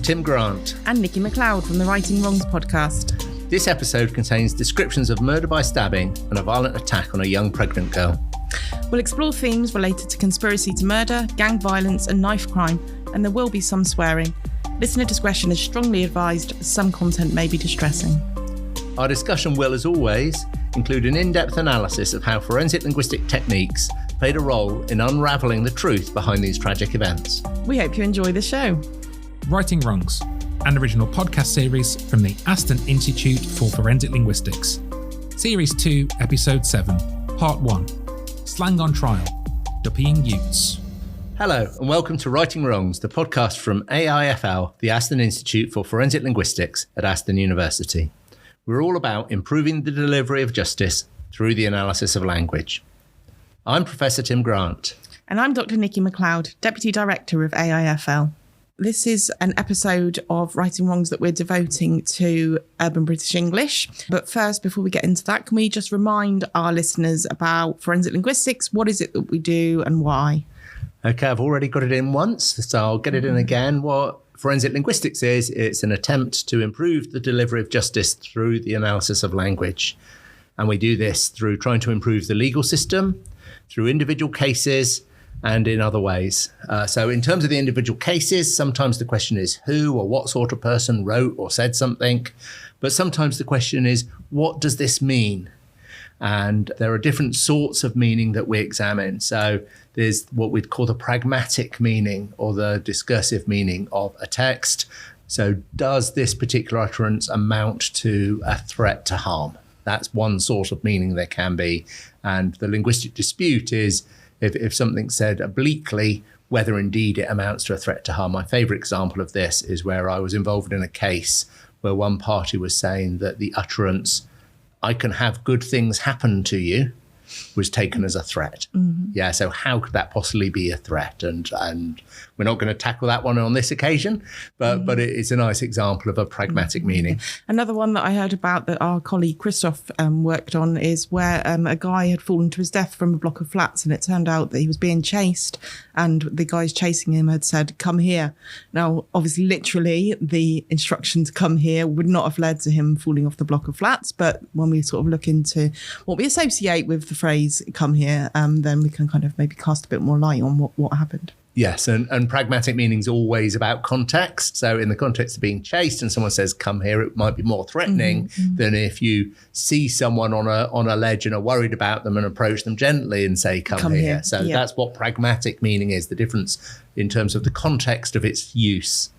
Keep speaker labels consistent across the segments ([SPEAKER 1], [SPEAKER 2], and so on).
[SPEAKER 1] Tim Grant
[SPEAKER 2] and Nicci MacLeod from the Writing Wrongs podcast.
[SPEAKER 1] This episode contains descriptions of murder by stabbing and a violent attack on a young pregnant girl.
[SPEAKER 2] We'll explore themes related to conspiracy to murder, gang violence and knife crime, and there will be some swearing. Listener discretion is strongly advised, as some content may be distressing.
[SPEAKER 1] Our discussion will, as always, include an in-depth analysis of how forensic linguistic techniques played a role in unravelling the truth behind these tragic events.
[SPEAKER 2] We hope you enjoy the show.
[SPEAKER 3] Writing Wrongs, an original podcast series from the Aston Institute for Forensic Linguistics. Series 2, Episode 7, Part 1, Slang on Trial, Duppying Yoots.
[SPEAKER 1] Hello and welcome to Writing Wrongs, the podcast from AIFL, the Aston Institute for Forensic Linguistics at Aston University. We're all about improving the delivery of justice through the analysis of language. I'm Professor Tim Grant.
[SPEAKER 2] And I'm Dr. Nicci MacLeod, Deputy Director of AIFL. This is an episode of Writing Wrongs that we're devoting to urban British English. But first, before we get into that, can we just remind our listeners about forensic linguistics? What is it that we do and why?
[SPEAKER 1] Okay, I've already got it in once, so I'll get it in again. What forensic linguistics is, it's an attempt to improve the delivery of justice through the analysis of language. And we do this through trying to improve the legal system, through individual cases, and in other ways. So in terms of the individual cases, sometimes the question is who or what sort of person wrote or said something. But sometimes the question is, what does this mean? And there are different sorts of meaning that we examine. So there's what we'd call the pragmatic meaning or the discursive meaning of a text. So does this particular utterance amount to a threat to harm? That's one sort of meaning there can be. And the linguistic dispute is if something's said obliquely, whether indeed it amounts to a threat to harm. My favourite example of this is where I was involved in a case where one party was saying that the utterance, "I can have good things happen to you," was taken as a threat. Mm-hmm. Yeah, so how could that possibly be a threat? And we're not going to tackle that one on this occasion, but it's a nice example of a pragmatic meaning.
[SPEAKER 2] Another one that I heard about that our colleague Christoph worked on is where a guy had fallen to his death from a block of flats, and it turned out that he was being chased, and the guys chasing him had said, "Come here." Now, obviously, literally, the instruction to come here would not have led to him falling off the block of flats, but when we sort of look into what we associate with the phrase "come here," then we can kind of maybe cast a bit more light on what happened.
[SPEAKER 1] Yes, and pragmatic meaning is always about context. So in the context of being chased and someone says, "Come here," it might be more threatening than if you see someone on a ledge and are worried about them and approach them gently and say, come here. So that's what pragmatic meaning is, the difference in terms of the context of its use.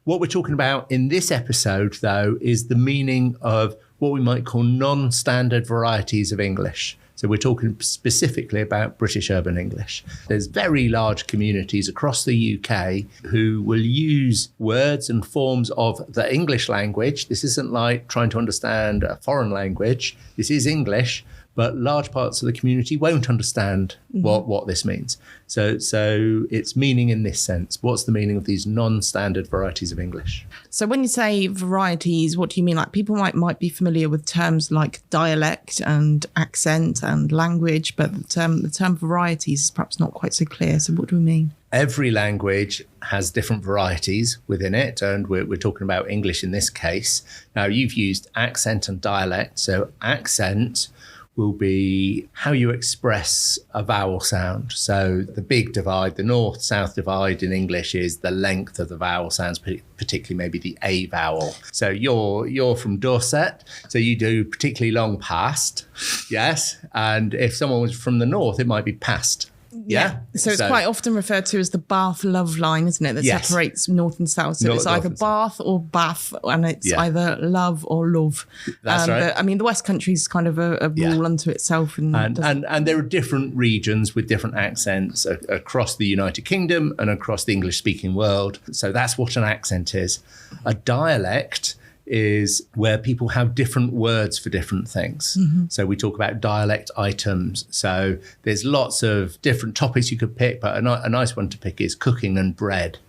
[SPEAKER 1] What we're talking about in this episode, though, is the meaning of what we might call non-standard varieties of English. So we're talking specifically about British urban English. There's very large communities across the UK who will use words and forms of the English language. This isn't like trying to understand a foreign language. This is English, but large parts of the community won't understand what this means. So it's meaning in this sense. What's the meaning of these non-standard varieties of English? So
[SPEAKER 2] when you say varieties, what do you mean? Like people might be familiar with terms like dialect and accent and language, but the term varieties is perhaps not quite so clear. So what do we mean?
[SPEAKER 1] Every language has different varieties within it, and we're talking about English in this case. Now, you've used accent and dialect. So accent will be how you express a vowel sound. So the big divide, the north-south divide in English is the length of the vowel sounds, particularly maybe the A vowel. So you're from Dorset, so you do particularly long past, yes? And if someone was from the north, it might be past. Yeah.
[SPEAKER 2] So it's quite often referred to as the Bath love line, isn't it? That separates north and south. So it's either Bath or Bath, and it's either love or love.
[SPEAKER 1] That's right.
[SPEAKER 2] But, I mean, the West Country is kind of a rule unto itself. And
[SPEAKER 1] there are different regions with different accents across the United Kingdom and across the English-speaking world. So that's what an accent is. A dialect is where people have different words for different things. So we talk about dialect items. So there's lots of different topics you could pick, but a nice one to pick is cooking and bread.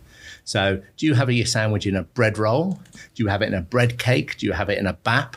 [SPEAKER 1] So do you have your sandwich in a bread roll? Do you have it in a bread cake? Do you have it in a bap?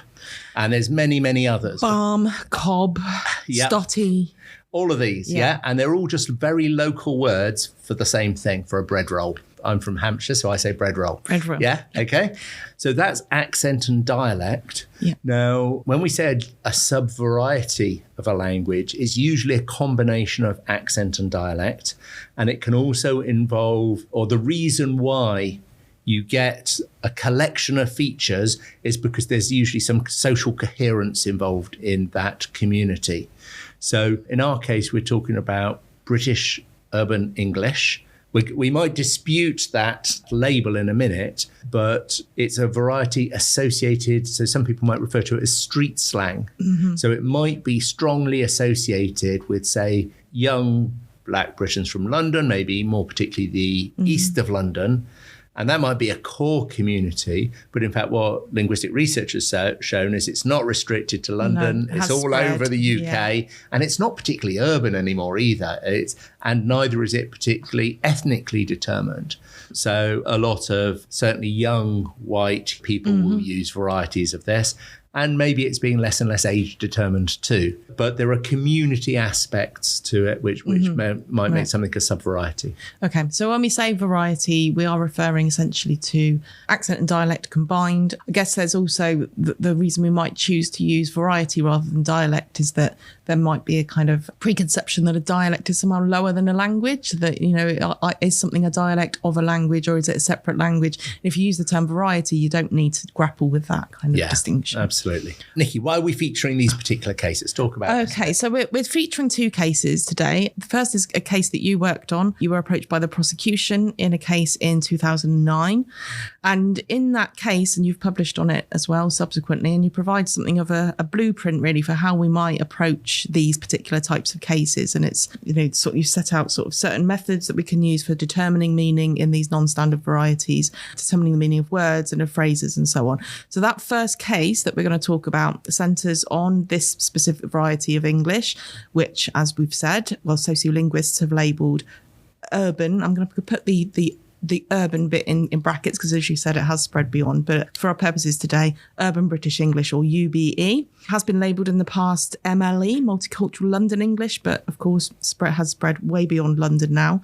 [SPEAKER 1] And there's many, many others.
[SPEAKER 2] Balm, cob, stotty.
[SPEAKER 1] All of these, yeah. And they're all just very local words for the same thing, for a bread roll. I'm from Hampshire, so I say bread roll.
[SPEAKER 2] Bread roll.
[SPEAKER 1] Yeah, okay. So that's accent and dialect.
[SPEAKER 2] Yeah.
[SPEAKER 1] Now, when we said a sub-variety of a language is usually a combination of accent and dialect, and it can also involve, or the reason why you get a collection of features is because there's usually some social coherence involved in that community. So in our case, we're talking about British urban English. We might dispute that label in a minute, but it's a variety associated. So some people might refer to it as street slang. Mm-hmm. So it might be strongly associated with, say, young Black Britons from London, maybe more particularly the east of London. And that might be a core community. But in fact, what linguistic research has shown is it's not restricted to London.
[SPEAKER 2] No,
[SPEAKER 1] it's all
[SPEAKER 2] spread.
[SPEAKER 1] over the UK. And it's not particularly urban anymore either. And neither is it particularly ethnically determined. So a lot of certainly young white people will use varieties of this. And maybe it's being less and less age determined too. But there are community aspects to it which might make something a sub-variety.
[SPEAKER 2] Okay, so when we say variety, we are referring essentially to accent and dialect combined. I guess there's also the reason we might choose to use variety rather than dialect is that there might be a kind of preconception that a dialect is somehow lower than a language, that, you know, is something a dialect of a language or is it a separate language? And if you use the term variety, you don't need to grapple with that kind of distinction.
[SPEAKER 1] Absolutely. Nicci, why are we featuring these particular cases? Talk about
[SPEAKER 2] Okay,
[SPEAKER 1] this.
[SPEAKER 2] so we're featuring two cases today. The first is a case that you worked on. You were approached by the prosecution in a case in 2009. And in that case, and you've published on it as well subsequently, and you provide something of a blueprint really for how we might approach these particular types of cases. And it's, you know, sort of you set out sort of certain methods that we can use for determining meaning in these non-standard varieties, determining the meaning of words and of phrases and so on. So that first case that we're going to talk about centres on this specific variety of English, which, as we've said, well, sociolinguists have labelled urban. I'm going to put the urban bit in brackets because, as you said, it has spread beyond. But for our purposes today, Urban British English, or UBE, has been labelled in the past MLE, Multicultural London English, but of course has spread way beyond London now.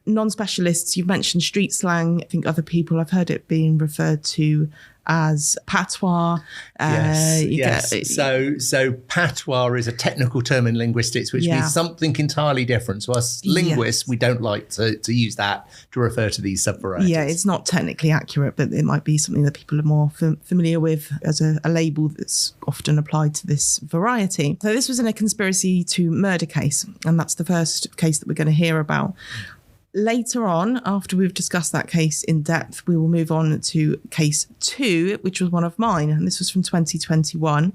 [SPEAKER 2] Non-specialists, you've mentioned street slang. I think other people, I've heard it being referred to as patois.
[SPEAKER 1] Yes. So patois is a technical term in linguistics, which means something entirely different. So us linguists, we don't like to use that to refer to these sub-varieties.
[SPEAKER 2] Yeah, it's not technically accurate, but it might be something that people are more familiar with as a label that's often applied to this variety. So this was in a conspiracy to murder case, and that's the first case that we're going to hear about. Later on, after we've discussed that case in depth, we will move on to case 2, which was one of mine, and this was from 2021.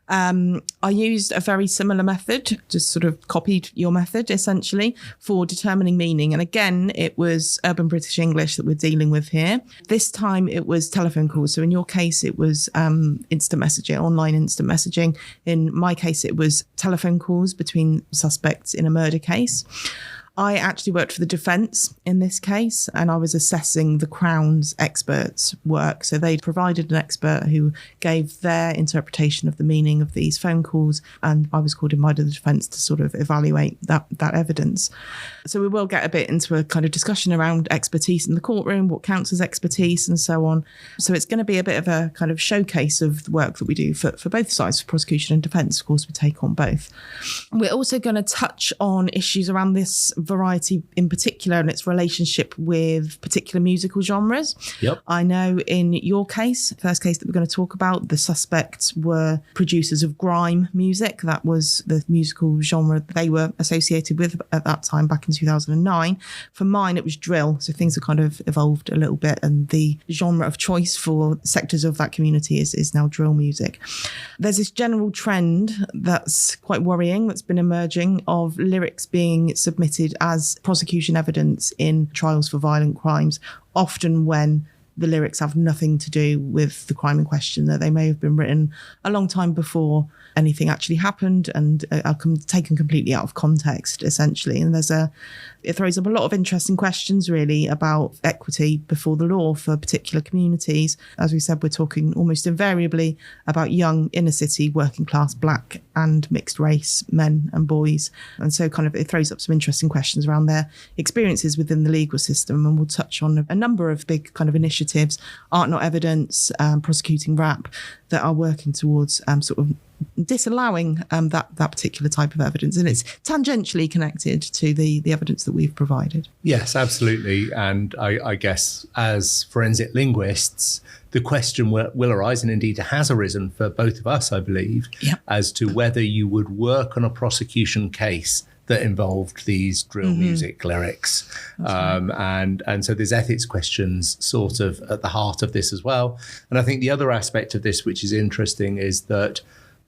[SPEAKER 2] I used a very similar method, just sort of copied your method essentially, for determining meaning. And again, it was Urban British English that we're dealing with here. This time it was telephone calls. So in your case, it was instant messaging, online instant messaging. In my case, it was telephone calls between suspects in a murder case. I actually worked for the defence in this case, and I was assessing the Crown's experts' work. So they provided an expert who gave their interpretation of the meaning of these phone calls, and I was called in by the defence to sort of evaluate that evidence. So we will get a bit into a kind of discussion around expertise in the courtroom, what counts as expertise and so on. So it's going to be a bit of a kind of showcase of the work that we do for both sides, for prosecution and defence. Of course, we take on both. We're also going to touch on issues around this variety in particular and its relationship with particular musical genres.
[SPEAKER 1] Yep.
[SPEAKER 2] I know in your case, first case that we're going to talk about, the suspects were producers of grime music. That was the musical genre they were associated with at that time back in 2009. For mine, it was drill. So things have kind of evolved a little bit, and the genre of choice for sectors of that community is now drill music. There's this general trend that's quite worrying that's been emerging of lyrics being submitted as prosecution evidence in trials for violent crimes, often when the lyrics have nothing to do with the crime in question, that they may have been written a long time before anything actually happened and are taken completely out of context, essentially. And it throws up a lot of interesting questions, really, about equity before the law for particular communities. As we said, we're talking almost invariably about young, inner city, working class, black and mixed race men and boys. And so kind of it throws up some interesting questions around their experiences within the legal system. And we'll touch on a number of big kind of initiatives, Art Not Evidence, prosecuting rap, that are working towards sort of disallowing that particular type of evidence. And it's tangentially connected to the evidence that we've provided.
[SPEAKER 1] Yes, absolutely. And I guess as forensic linguists, the question will arise, and indeed has arisen for both of us, I believe, as to whether you would work on a prosecution case that involved these drill music lyrics. And so there's ethics questions sort of at the heart of this as well. And I think the other aspect of this, which is interesting, is that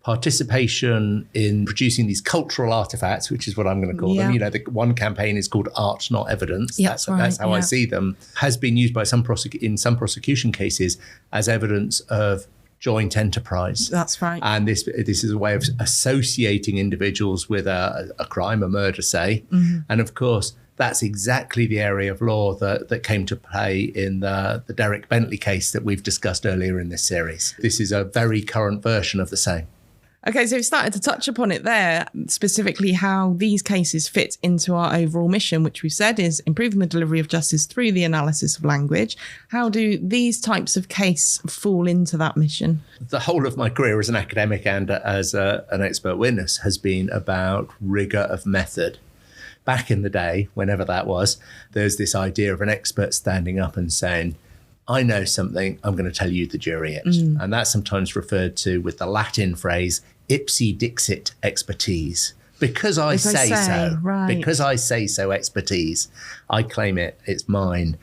[SPEAKER 1] participation in producing these cultural artifacts, which is what I'm going to call them. You know, the one campaign is called Art Not Evidence. That's how I see them. Has been used by in some prosecution cases as evidence of joint enterprise.
[SPEAKER 2] That's right.
[SPEAKER 1] And this is a way of associating individuals with a crime, a murder, say. And of course, that's exactly the area of law that came to play in the Derek Bentley case that we've discussed earlier in this series. This is a very current version of the same.
[SPEAKER 2] Okay, so we've started to touch upon it there, specifically how these cases fit into our overall mission, which we've said is improving the delivery of justice through the analysis of language. How do these types of case fall into that mission?
[SPEAKER 1] The whole of my career as an academic and as an expert witness has been about rigour of method. Back in the day, whenever that was, there's this idea of an expert standing up and saying, I know something, I'm going to tell you, the jury it. And that's sometimes referred to with the Latin phrase, ipsi dixit expertise. Because I say so, because I say so, expertise, I claim it, it's mine.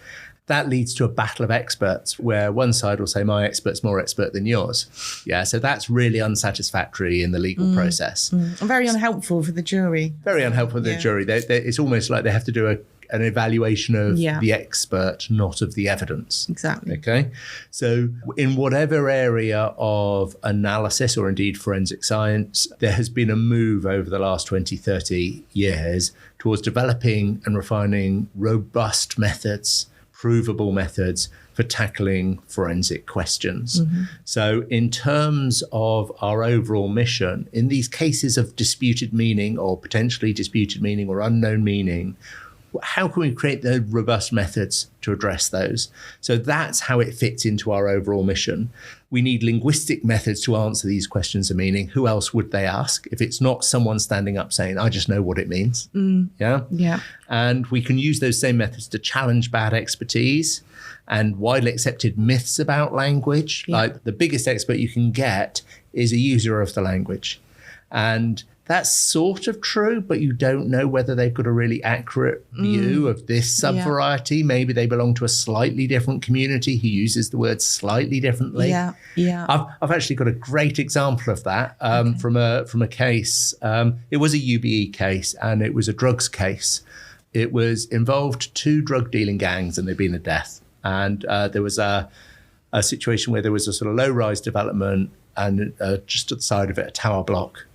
[SPEAKER 1] That leads to a battle of experts where one side will say, my expert's more expert than yours. Yeah, so that's really unsatisfactory in the legal process.
[SPEAKER 2] And very unhelpful for the jury.
[SPEAKER 1] Very unhelpful for the jury. It's almost like they have to do an evaluation of the expert, not of the evidence.
[SPEAKER 2] Exactly.
[SPEAKER 1] Okay. So in whatever area of analysis or indeed forensic science, there has been a move over the last 20, 30 years towards developing and refining robust methods, provable methods for tackling forensic questions. So in terms of our overall mission, in these cases of disputed meaning or potentially disputed meaning or unknown meaning, how can we create the robust methods to address those? So that's how it fits into our overall mission. We need linguistic methods to answer these questions of meaning. Who else would they ask if it's not someone standing up saying, I just know what it means? Yeah. And we can use those same methods to challenge bad expertise and widely accepted myths about language. Like the biggest expert you can get is a user of the language. And that's sort of true, but you don't know whether they've got a really accurate view of this subvariety. Maybe they belong to a slightly different community who uses the word slightly differently. I've actually got a great example of that from a case. It was a UBE case and it was a drugs case. It was involved 2 drug dealing gangs and there'd been a death. And there was a situation where there was a sort of low-rise development and just to the side of it, a tower block.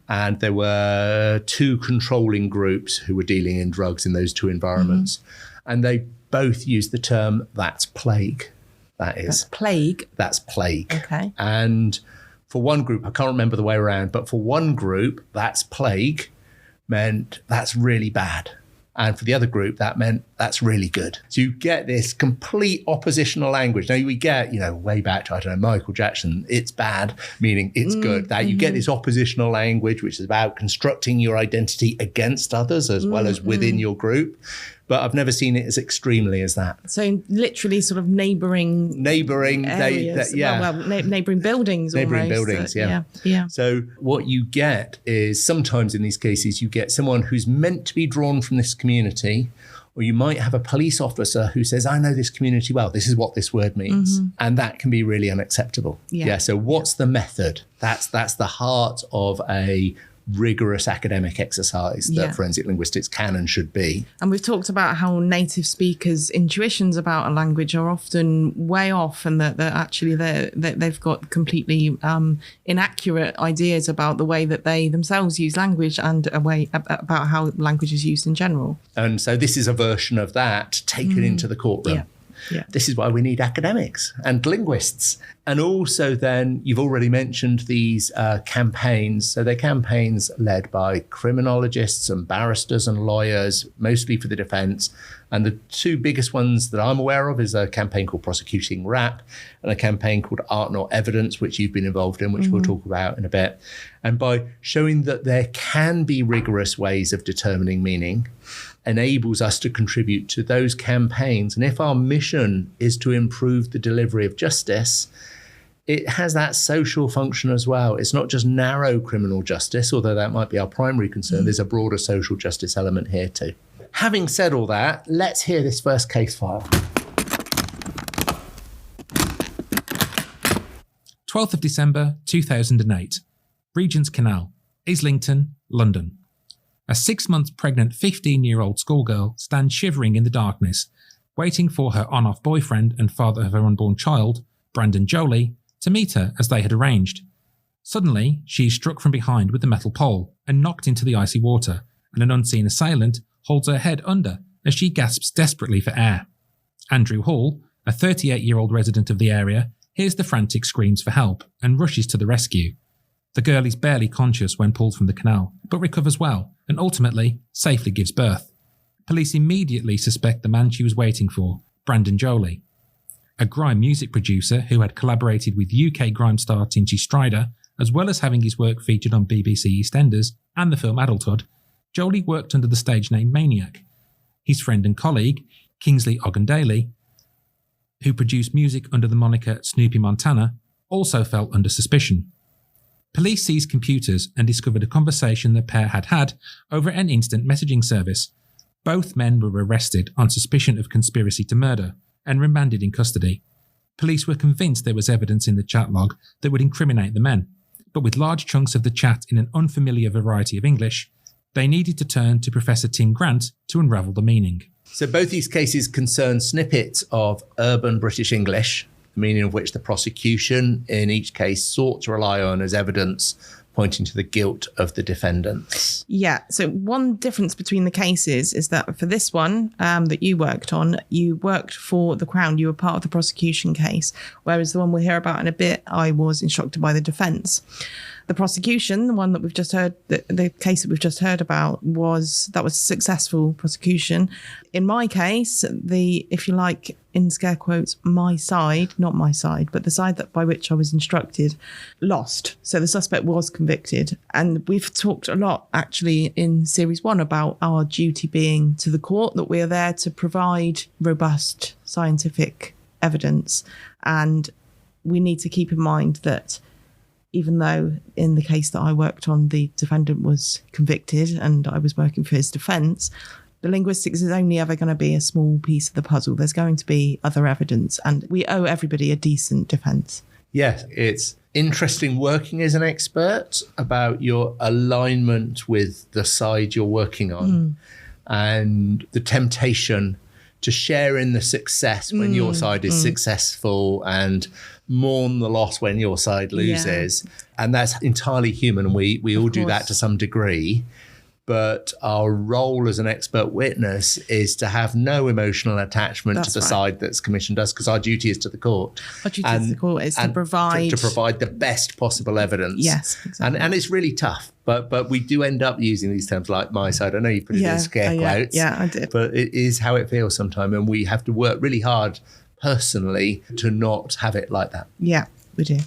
[SPEAKER 1] And there were 2 controlling groups who were dealing in drugs in those 2 environments. And they both used the term, that's plague. That's plague? That's plague.
[SPEAKER 2] Okay.
[SPEAKER 1] And for one group, I can't remember the way around, but for one group, that's plague meant that's really bad. And for the other group, that meant that's really good. So you get this complete oppositional language. Now we get, way back to, I don't know, Michael Jackson, it's bad, meaning it's good. That you get this oppositional language, which is about constructing your identity against others as well as within your group. But I've never seen it as extremely as that.
[SPEAKER 2] So literally sort of neighbouring areas. Neighbouring buildings.
[SPEAKER 1] Neighbouring buildings,
[SPEAKER 2] yeah.
[SPEAKER 1] So what you get is sometimes in these cases, you get someone who's meant to be drawn from this community, or you might have a police officer who says, I know this community well, this is what this word means. And that can be really unacceptable. So what's the method? That's the heart of a rigorous academic exercise that forensic linguistics can and should be.
[SPEAKER 2] And we've talked about how native speakers' intuitions about a language are often way off, and that actually they've got completely inaccurate ideas about the way that they themselves use language and a way about how language is used in general.
[SPEAKER 1] And so this is a version of that taken into the courtroom.
[SPEAKER 2] Yeah.
[SPEAKER 1] This is why we need academics and linguists. And also then you've already mentioned these campaigns. So they're campaigns led by criminologists and barristers and lawyers, mostly for the defence. And the two biggest ones that I'm aware of is a campaign called Prosecuting Rap and a campaign called Art Not Evidence, which you've been involved in, which we'll talk about in a bit. And by showing that there can be rigorous ways of determining meaning, enables us to contribute to those campaigns. And if our mission is to improve the delivery of justice, it has that social function as well. It's not just narrow criminal justice, although that might be our primary concern. There's a broader social justice element here too. Having said all that, let's hear this first case file.
[SPEAKER 3] 12th of December 2008, Regent's Canal, Islington, London. A 6-month pregnant 15-year-old schoolgirl stands shivering in the darkness, waiting for her on-off boyfriend and father of her unborn child, Brandon Jolie, to meet her as they had arranged. Suddenly, she is struck from behind with a metal pole and knocked into the icy water, and an unseen assailant holds her head under as she gasps desperately for air. Andrew Hall, a 38-year-old resident of the area, hears the frantic screams for help and rushes to the rescue. The girl is barely conscious when pulled from the canal, but recovers well and ultimately safely gives birth. Police immediately suspect the man she was waiting for, Brandon Jolie. A grime music producer who had collaborated with UK grime star Nicci Strider, as well as having his work featured on BBC EastEnders and the film Adulthood, Jolie worked under the stage name Maniac. His friend and colleague, Kingsley Ogundale, who produced music under the moniker Snoopy Montana, also fell under suspicion. Police seized computers and discovered a conversation the pair had had over an instant messaging service. Both men were arrested on suspicion of conspiracy to murder and remanded in custody. Police were convinced there was evidence in the chat log that would incriminate the men, but with large chunks of the chat in an unfamiliar variety of English, they needed to turn to Professor Tim Grant to unravel the meaning.
[SPEAKER 1] So both these cases concern snippets of urban British English, the meaning of which the prosecution in each case sought to rely on as evidence pointing to the guilt of the defendants.
[SPEAKER 2] Yeah, so one difference between the cases is that for this one that you worked for the Crown, you were part of the prosecution case, whereas the one we'll hear about in a bit, I was instructed by the defence. The prosecution, the one that we've just heard, the case that we've just heard about, was successful prosecution. In my case, if you like, in scare quotes, my side, not my side, but the side that by which I was instructed, lost. So the suspect was convicted. And we've talked a lot, actually, in Series 1 about our duty being to the court, that we are there to provide robust scientific evidence. And we need to keep in mind that even though in the case that I worked on, the defendant was convicted and I was working for his defence, the linguistics is only ever going to be a small piece of the puzzle. There's going to be other evidence, and we owe everybody a decent defence.
[SPEAKER 1] Yes, it's interesting working as an expert about your alignment with the side you're working on and the temptation to share in the success when your side is successful and mourn the loss when your side loses. Yeah. And that's entirely human. And we all do that to some degree. But our role as an expert witness is to have no emotional attachment to the side that's commissioned us, because our duty is to the court.
[SPEAKER 2] Our duty to the court is to provide
[SPEAKER 1] the best possible evidence.
[SPEAKER 2] Yes, exactly.
[SPEAKER 1] And it's really tough. But we do end up using these terms like my side. I know you put it in scare quotes.
[SPEAKER 2] Yeah, I did.
[SPEAKER 1] But it is how it feels sometimes. And we have to work really hard personally to not have it like that.
[SPEAKER 2] Yeah, we do.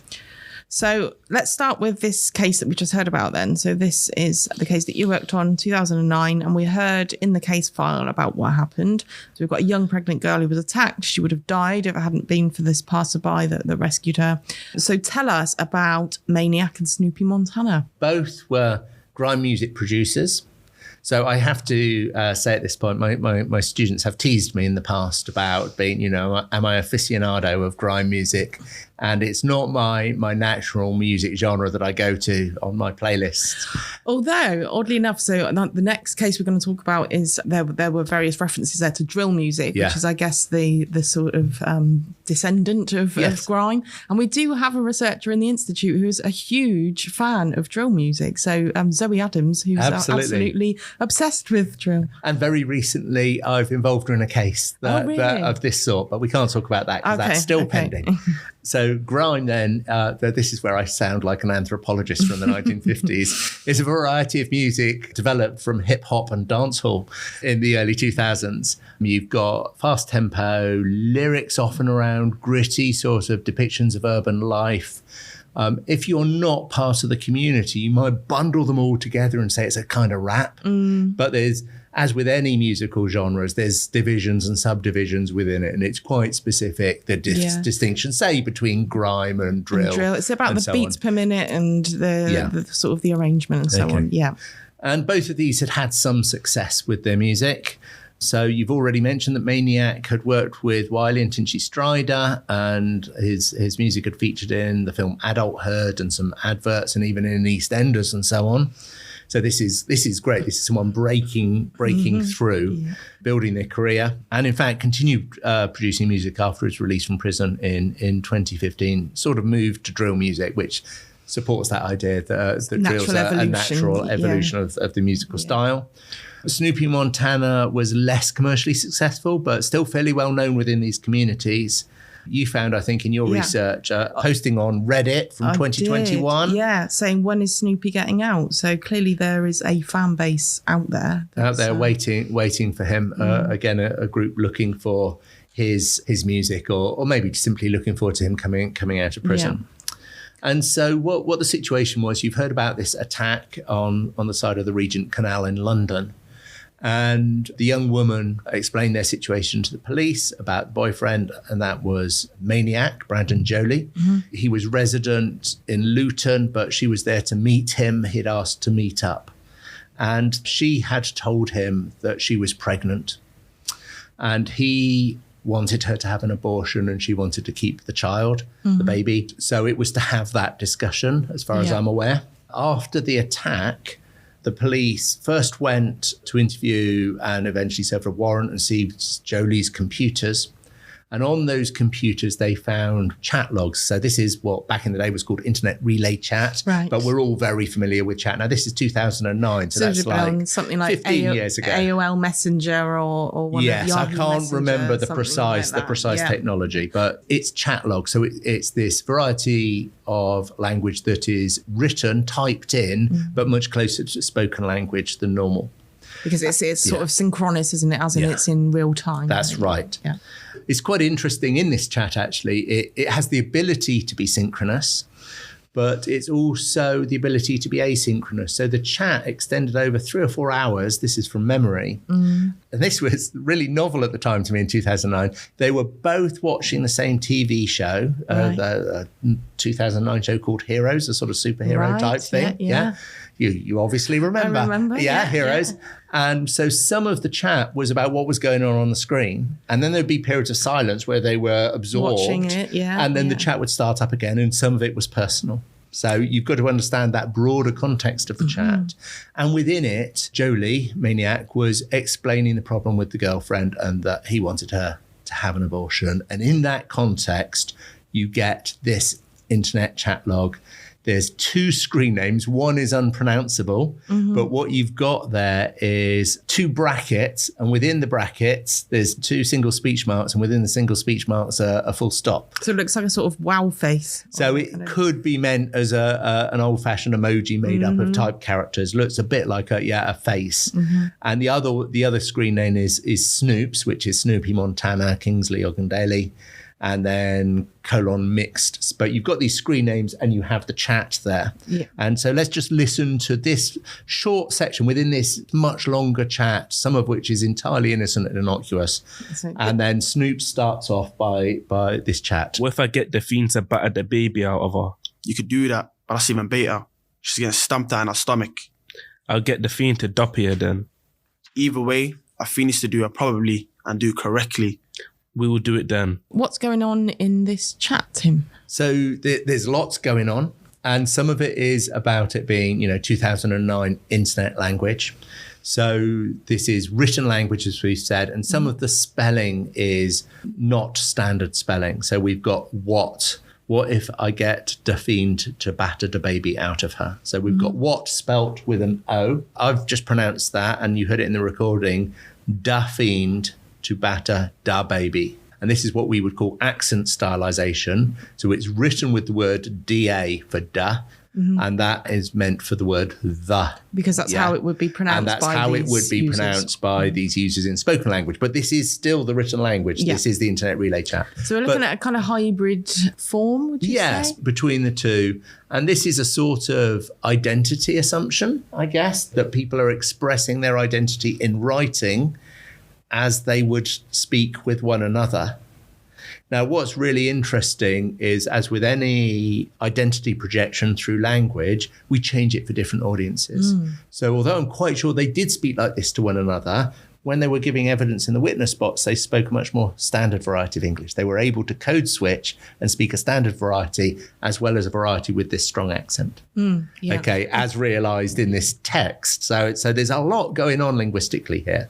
[SPEAKER 2] So let's start with this case that we just heard about then. So this is the case that you worked on, 2009, and we heard in the case file about what happened. So we've got a young pregnant girl who was attacked. She would have died if it hadn't been for this passerby that rescued her. So tell us about Maniac and Snoopy Montana.
[SPEAKER 1] Both were grime music producers. So I have to say at this point, my students have teased me in the past about being, am I aficionado of grime music? And it's not my natural music genre that I go to on my playlist.
[SPEAKER 2] Although, oddly enough, so the next case we're going to talk about is there were various references there to drill music, which is, I guess, the sort of descendant of grime. And we do have a researcher in the Institute who's a huge fan of drill music. So Zoe Adams, who's absolutely obsessed with drill.
[SPEAKER 1] And very recently, I've involved her in a case of this sort, but we can't talk about that because that's still pending. So grime then, this is where I sound like an anthropologist from the 1950s, is a variety of music developed from hip hop and dancehall in the early 2000s. You've got fast tempo, lyrics often around gritty sort of depictions of urban life. If you're not part of the community, you might bundle them all together and say it's a kind of rap. But there's, as with any musical genres, there's divisions and subdivisions within it, and it's quite specific, the distinction, say, between grime and drill.
[SPEAKER 2] It's about the beats per minute and the sort of the arrangement and so on. Yeah.
[SPEAKER 1] And both of these had some success with their music. So you've already mentioned that Maniac had worked with Wiley and Nicci Strider, and his music had featured in the film Adulthood and some adverts, and even in EastEnders and so on. So this is great. This is someone breaking through, building their career, and in fact continued producing music after his release from prison in 2015. Sort of moved to drill music, which supports that idea that drill's a natural evolution of the musical style. Snoopy Montana was less commercially successful, but still fairly well known within these communities. You found, I think, in your research, posting on Reddit from 2021.
[SPEAKER 2] Yeah, saying, when is Snoopy getting out? So clearly there is a fan base out there.
[SPEAKER 1] Waiting for him. Again, a group looking for his music, or maybe simply looking forward to him coming out of prison. Yeah. And so what the situation was, you've heard about this attack on the side of the Regent Canal in London. And the young woman explained their situation to the police about the boyfriend, and that was Maniac, Brandon Jolie. He was resident in Luton, but she was there to meet him. He'd asked to meet up. And she had told him that she was pregnant. And he wanted her to have an abortion, and she wanted to keep the child, the baby. So it was to have that discussion, as far as I'm aware. After the attack, the police first went to interview and eventually served a warrant and seized Jolie's computers. And on those computers, they found chat logs. So this is what back in the day was called internet relay chat. Right. But we're all very familiar with chat. Now, this is 2009, so that's like something like 15 years ago.
[SPEAKER 2] AOL Messenger or one of the Yahoo
[SPEAKER 1] I can't
[SPEAKER 2] Messenger,
[SPEAKER 1] remember the precise technology, but it's chat log. So it's this variety of language that is written, typed in, but much closer to spoken language than normal.
[SPEAKER 2] Because it's sort of synchronous, isn't it? As in it's in real time.
[SPEAKER 1] That's right. Yeah. It's quite interesting in this chat, actually. It has the ability to be synchronous, but it's also the ability to be asynchronous. So the chat extended over 3 or 4 hours. This is from memory. And this was really novel at the time to me in 2009. They were both watching the same TV show, the 2009 show called Heroes, a sort of superhero type thing. Yeah. You obviously remember.
[SPEAKER 2] I remember.
[SPEAKER 1] Heroes. Yeah. And so some of the chat was about what was going on the screen. And then there'd be periods of silence where they were absorbed.
[SPEAKER 2] Watching it, And
[SPEAKER 1] then the chat would start up again, and some of it was personal. So you've got to understand that broader context of the chat. And within it, Jolie, Maniac, was explaining the problem with the girlfriend and that he wanted her to have an abortion. And in that context, you get this internet chat log. There's 2 screen names. One is unpronounceable, but what you've got there is 2 brackets, and within the brackets, there's 2 single speech marks, and within the single speech marks, a full stop.
[SPEAKER 2] So it looks like a sort of wow face.
[SPEAKER 1] So it could be meant as an old-fashioned emoji made up of typed characters. Looks a bit like a face. And the other screen name is Snoops, which is Snoopy Montana, Kingsley Ogundele, and then :mixed. But you've got these screen names and you have the chat there. Yeah. And so let's just listen to this short section within this much longer chat, some of which is entirely innocent and innocuous. And then Snoop starts off by this chat.
[SPEAKER 4] What if I get the fiend to batter the baby out of her? You could do that, but that's even better. She's getting stamped out in her stomach. I'll get the fiend to Duppy her then. Either way, I think it's to do it probably and do correctly.
[SPEAKER 5] We will do it then.
[SPEAKER 2] What's going on in this chat, Tim?
[SPEAKER 1] So there's lots going on. And some of it is about it being, 2009 internet language. So this is written language, as we've said, and some of the spelling is not standard spelling. So we've got what if I get Duppying to batter the baby out of her? So we've got what spelt with an O. I've just pronounced that, and you heard it in the recording, Duppying to batter da baby. And this is what we would call accent stylization. So it's written with the word DA for da, and that is meant for the word the.
[SPEAKER 2] Because that's how it would be pronounced.
[SPEAKER 1] And that's how it would be pronounced by these users in spoken language. But this is still the written language.
[SPEAKER 2] Yeah.
[SPEAKER 1] This is the Internet Relay Chat.
[SPEAKER 2] So we're looking at a kind of hybrid form, would you say?
[SPEAKER 1] Yes, between the two. And this is a sort of identity assumption, I guess, that people are expressing their identity in writing as they would speak with one another. Now, what's really interesting is, as with any identity projection through language, we change it for different audiences. So although I'm quite sure they did speak like this to one another, when they were giving evidence in the witness box, they spoke a much more standard variety of English. They were able to code switch and speak a standard variety as well as a variety with this strong accent. Okay, as realized in this text. So there's a lot going on linguistically here.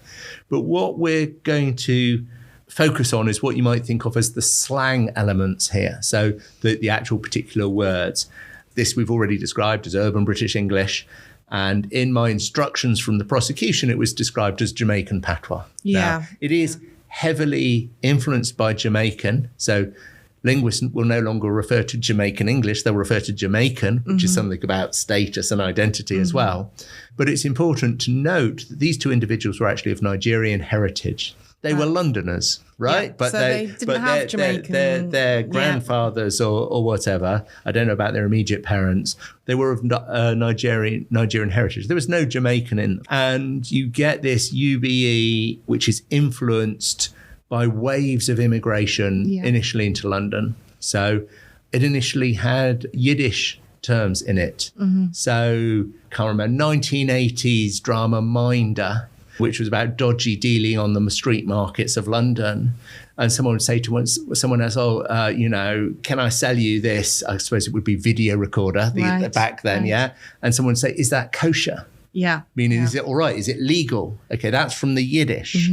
[SPEAKER 1] But what we're going to focus on is what you might think of as the slang elements here. So the actual particular words. This we've already described as urban British English. And in my instructions from the prosecution, it was described as Jamaican patois.
[SPEAKER 2] Yeah.
[SPEAKER 1] Now, it is heavily influenced by Jamaican. So linguists will no longer refer to Jamaican English. They'll refer to Jamaican, which is something about status and identity as well. But it's important to note that these two individuals were actually of Nigerian heritage. They were Londoners, right?
[SPEAKER 2] Yeah, but so they didn't have Jamaican.
[SPEAKER 1] Their grandfathers or whatever, I don't know about their immediate parents, they were of Nigerian heritage. There was no Jamaican in them. And you get this UBE, which is influenced by waves of immigration initially into London. So it initially had Yiddish terms in it. So, can't remember, 1980s drama Minder, which was about dodgy dealing on the street markets of London. And someone would say to someone else, can I sell you this? I suppose it would be video recorder back then, yeah? And someone would say, is that kosher?
[SPEAKER 2] Yeah.
[SPEAKER 1] Meaning, is it all right? Is it legal? Okay, that's from the Yiddish.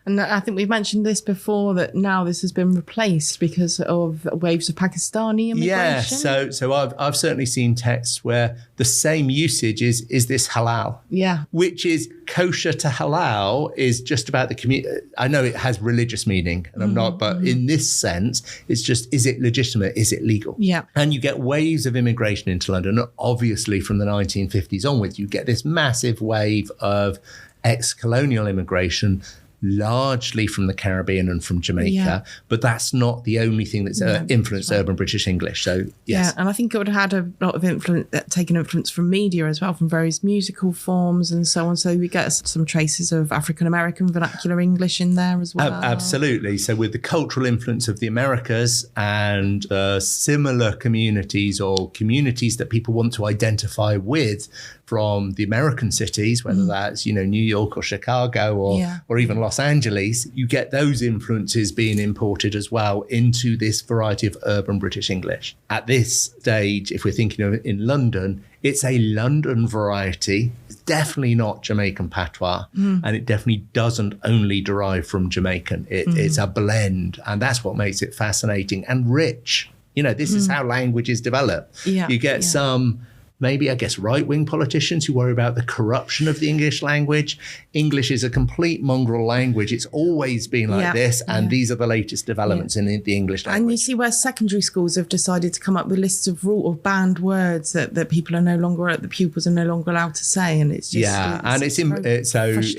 [SPEAKER 2] And I think we've mentioned this before, that now this has been replaced because of waves of Pakistani immigration.
[SPEAKER 1] Yeah, so I've certainly seen texts where the same usage is this halal.
[SPEAKER 2] Yeah.
[SPEAKER 1] Which is kosher to halal is just about the community. I know it has religious meaning, and I'm not, but in this sense, it's just, is it legitimate? Is it legal?
[SPEAKER 2] Yeah.
[SPEAKER 1] And you get waves of immigration into London. Obviously, from the 1950s onwards, you get this massive wave of ex-colonial immigration, largely from the Caribbean and from Jamaica, but that's not the only thing that's influenced urban British English. So, yes.
[SPEAKER 2] Yeah, and I think it would have had a lot of influence, taken influence from media as well, from various musical forms and so on. So we get some traces of African-American vernacular English in there as well.
[SPEAKER 1] Absolutely. So with the cultural influence of the Americas and similar communities or communities that people want to identify with from the American cities, whether that's, New York or Chicago or even Los Angeles, you get those influences being imported as well into this variety of urban British English. At this stage, if we're thinking of it in London, it's a London variety. It's definitely not Jamaican patois, and it definitely doesn't only derive from Jamaican. It's a blend, and that's what makes it fascinating and rich. This is how languages develop.
[SPEAKER 2] Yeah,
[SPEAKER 1] you get some, maybe, I guess, right-wing politicians who worry about the corruption of the English language. English is a complete mongrel language. It's always been like this, and these are the latest developments in the English language.
[SPEAKER 2] And you see where secondary schools have decided to come up with lists of banned words that people are no longer, the pupils are no longer allowed to say, and it's just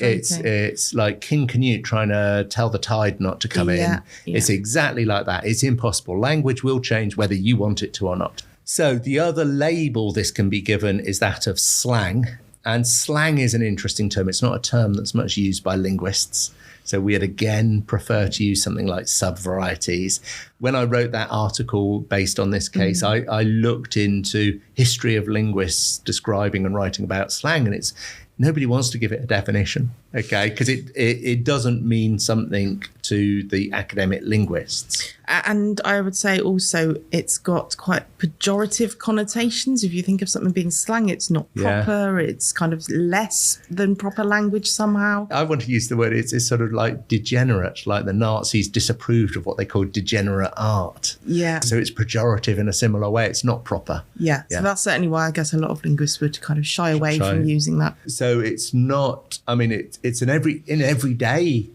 [SPEAKER 1] it's like King Canute trying to tell the tide not to come in.
[SPEAKER 2] Yeah.
[SPEAKER 1] It's exactly like that. It's impossible. Language will change whether you want it to or not. So the other label this can be given is that of slang. And slang is an interesting term. It's not a term that's much used by linguists. So we'd again prefer to use something like subvarieties. When I wrote that article based on this case, I looked into history of linguists describing and writing about slang, and nobody wants to give it a definition. Okay, because it doesn't mean something to the academic linguists.
[SPEAKER 2] And I would say also it's got quite pejorative connotations. If you think of something being slang, it's not proper. It's kind of less than proper language somehow.
[SPEAKER 1] I want to use the word, it's sort of like degenerate, like the Nazis disapproved of what they called degenerate art.
[SPEAKER 2] Yeah.
[SPEAKER 1] So it's pejorative in a similar way. It's not proper.
[SPEAKER 2] Yeah. So that's certainly why I guess a lot of linguists would kind of shy away from using that.
[SPEAKER 1] So it's not, I mean, it's in everyday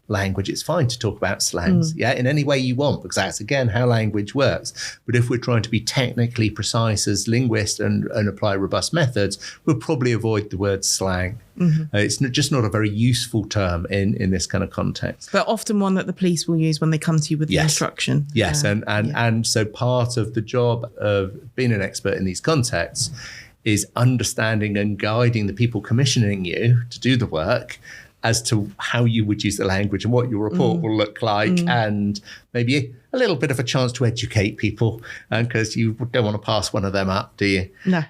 [SPEAKER 1] language, it's fine to talk about slangs, in any way you want, because that's, again, how language works. But if we're trying to be technically precise as linguists and apply robust methods, we'll probably avoid the word slang. It's just not a very useful term in this kind of context.
[SPEAKER 2] But often one that the police will use when they come to you with the instruction.
[SPEAKER 1] Yes, and so part of the job of being an expert in these contexts is understanding and guiding the people commissioning you to do the work as to how you would use the language and what your report will look like, and maybe a little bit of a chance to educate people, because you don't want to pass one of them up, do you?
[SPEAKER 2] No.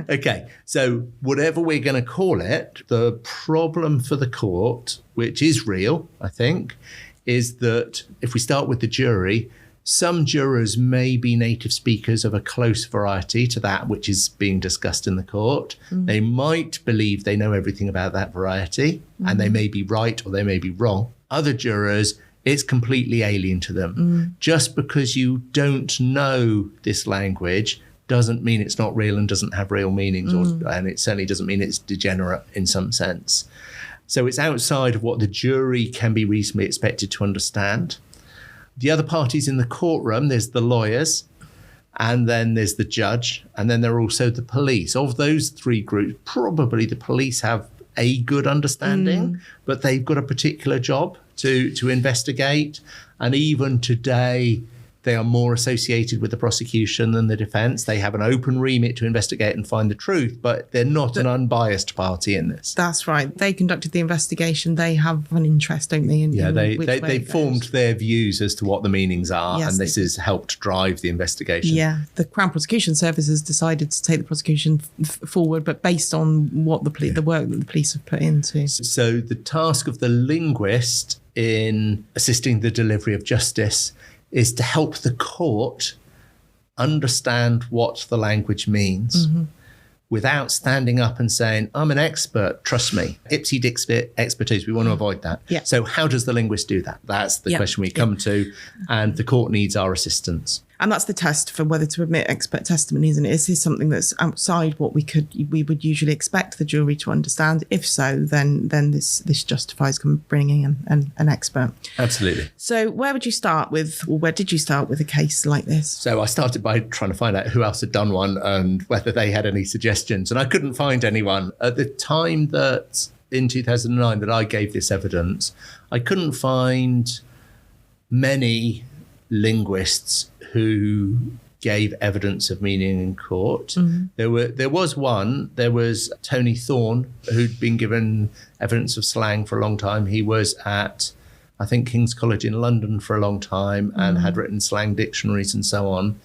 [SPEAKER 1] Okay, so whatever we're going to call it, the problem for the court, which is real, I think, is that if we start with the jury, some jurors may be native speakers of a close variety to that which is being discussed in the court. They might believe they know everything about that variety, and they may be right or they may be wrong. Other jurors, it's completely alien to them. Just because you don't know this language doesn't mean it's not real and doesn't have real meanings, and it certainly doesn't mean it's degenerate in some sense. So it's outside of what the jury can be reasonably expected to understand. The other parties in the courtroom, there's the lawyers, and then there's the judge, and then there are also the police. Of those three groups, probably the police have a good understanding, but they've got a particular job to investigate. And even today, they are more associated with the prosecution than the defense. They have an open remit to investigate and find the truth, but they're not an unbiased party in this.
[SPEAKER 2] That's right. They conducted the investigation. They have an interest, don't they?
[SPEAKER 1] They formed their views as to what the meanings are, and this has helped drive the investigation.
[SPEAKER 2] Yeah, the Crown Prosecution Service has decided to take the prosecution forward, but based on what the work that the police have put into.
[SPEAKER 1] So the task of the linguist in assisting the delivery of justice is to help the court understand what the language means without standing up and saying, I'm an expert, trust me. Ipsy Dixit expertise, we want to avoid that.
[SPEAKER 2] Yeah.
[SPEAKER 1] So how does the linguist do that? That's the question we come to, and the court needs our assistance.
[SPEAKER 2] And that's the test for whether to admit expert testimony, isn't it? Is this something that's outside what we would usually expect the jury to understand? If so, then this justifies bringing in an expert.
[SPEAKER 1] Absolutely.
[SPEAKER 2] So where would you start with, or where did you start with a case like this?
[SPEAKER 1] So I started by trying to find out who else had done one and whether they had any suggestions. And I couldn't find anyone. At the time that, in 2009, that I gave this evidence, I couldn't find many linguists who gave evidence of meaning in court. There was Tony Thorne, who'd been given evidence of slang for a long time. He was at, I think, King's College in London for a long time and had written slang dictionaries and so on.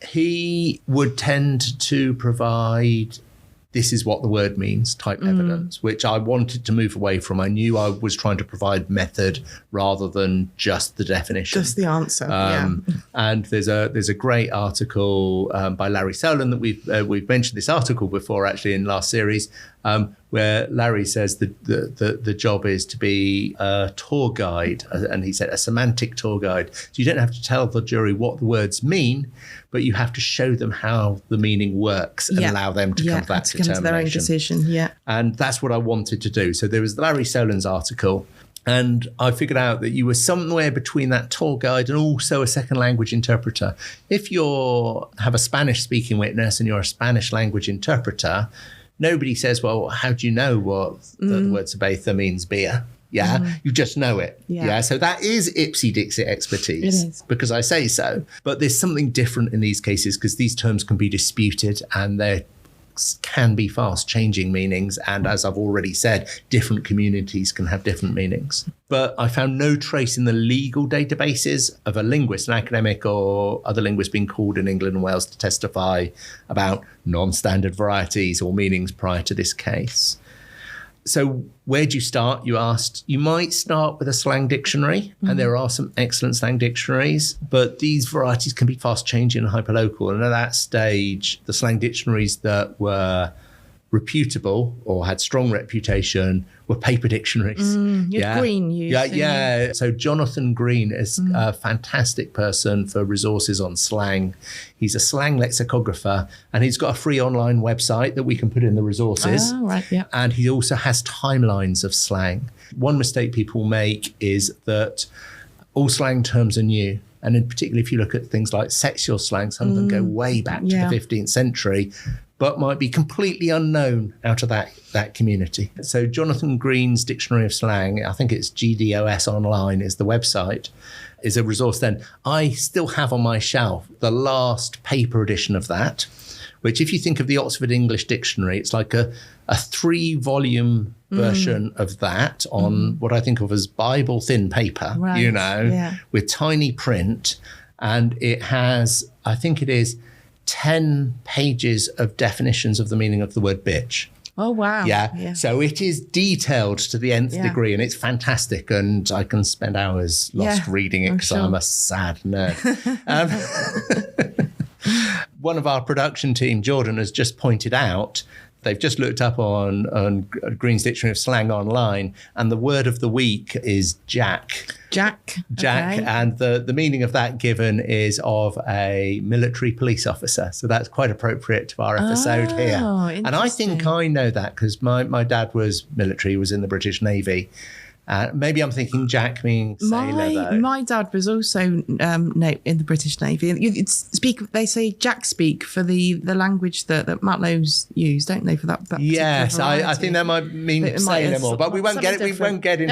[SPEAKER 1] He would tend to provide this is what the word means type evidence, which I wanted to move away from. I knew I was trying to provide method rather than just the definition.
[SPEAKER 2] Just the answer,
[SPEAKER 1] And there's a great article by Larry Solan that we've mentioned this article before, actually, in last series, where Larry says the job is to be a tour guide, and he said a semantic tour guide. So you don't have to tell the jury what the words mean, but you have to show them how the meaning works and allow them to come to that determination.
[SPEAKER 2] To their own decision,
[SPEAKER 1] And that's what I wanted to do. So there was Larry Solan's article, and I figured out that you were somewhere between that tour guide and also a second language interpreter. If you have a Spanish-speaking witness and you're a Spanish language interpreter, nobody says, well, how do you know what the word cerveza means beer? You just know it. So that is Ipsy Dixit expertise.
[SPEAKER 2] It is.
[SPEAKER 1] Because I say so. But there's something different in these cases because these terms can be disputed and there can be fast changing meanings. And as I've already said, different communities can have different meanings. But I found no trace in the legal databases of a linguist, an academic or other linguist being called in England and Wales to testify about non-standard varieties or meanings prior to this case. So where do you start? You asked. You might start with a slang dictionary, and there are some excellent slang dictionaries, but these varieties can be fast changing and hyperlocal. And at that stage, the slang dictionaries that were reputable or had strong reputation were paper dictionaries.
[SPEAKER 2] Green used.
[SPEAKER 1] Yeah. So Jonathan Green is a fantastic person for resources on slang. He's a slang lexicographer, and he's got a free online website that we can put in the resources.
[SPEAKER 2] Oh, right, yeah.
[SPEAKER 1] And he also has timelines of slang. One mistake people make is that all slang terms are new. And in particular, if you look at things like sexual slang, some of them go way back to the 15th century, but might be completely unknown out of that community. So Jonathan Green's Dictionary of Slang, I think it's GDOS Online is the website, is a resource then. I still have on my shelf the last paper edition of that, which if you think of the Oxford English Dictionary, it's like a 3-volume version of that on what I think of as Bible thin paper, with tiny print. And it has, I think it is 10 pages of definitions of the meaning of the word bitch.
[SPEAKER 2] Oh, wow.
[SPEAKER 1] Yeah. So it is detailed to the nth degree, and it's fantastic. And I can spend hours lost reading it because I'm a sad nerd. One of our production team, Jordan, has just pointed out, they've just looked up on Green's Dictionary of Slang online, and the word of the week is jack.
[SPEAKER 2] Jack.
[SPEAKER 1] Okay. And the meaning of that given is of a military police officer. So that's quite appropriate to our episode here. And I think I know that because my dad was military, was in the British Navy. Maybe I'm thinking Jack meaning sailor, though.
[SPEAKER 2] My dad was also in the British Navy. They say Jack speak for the language that MacLeod's use, don't they, for that
[SPEAKER 1] yes, I think that might mean sailor more, but we won't get into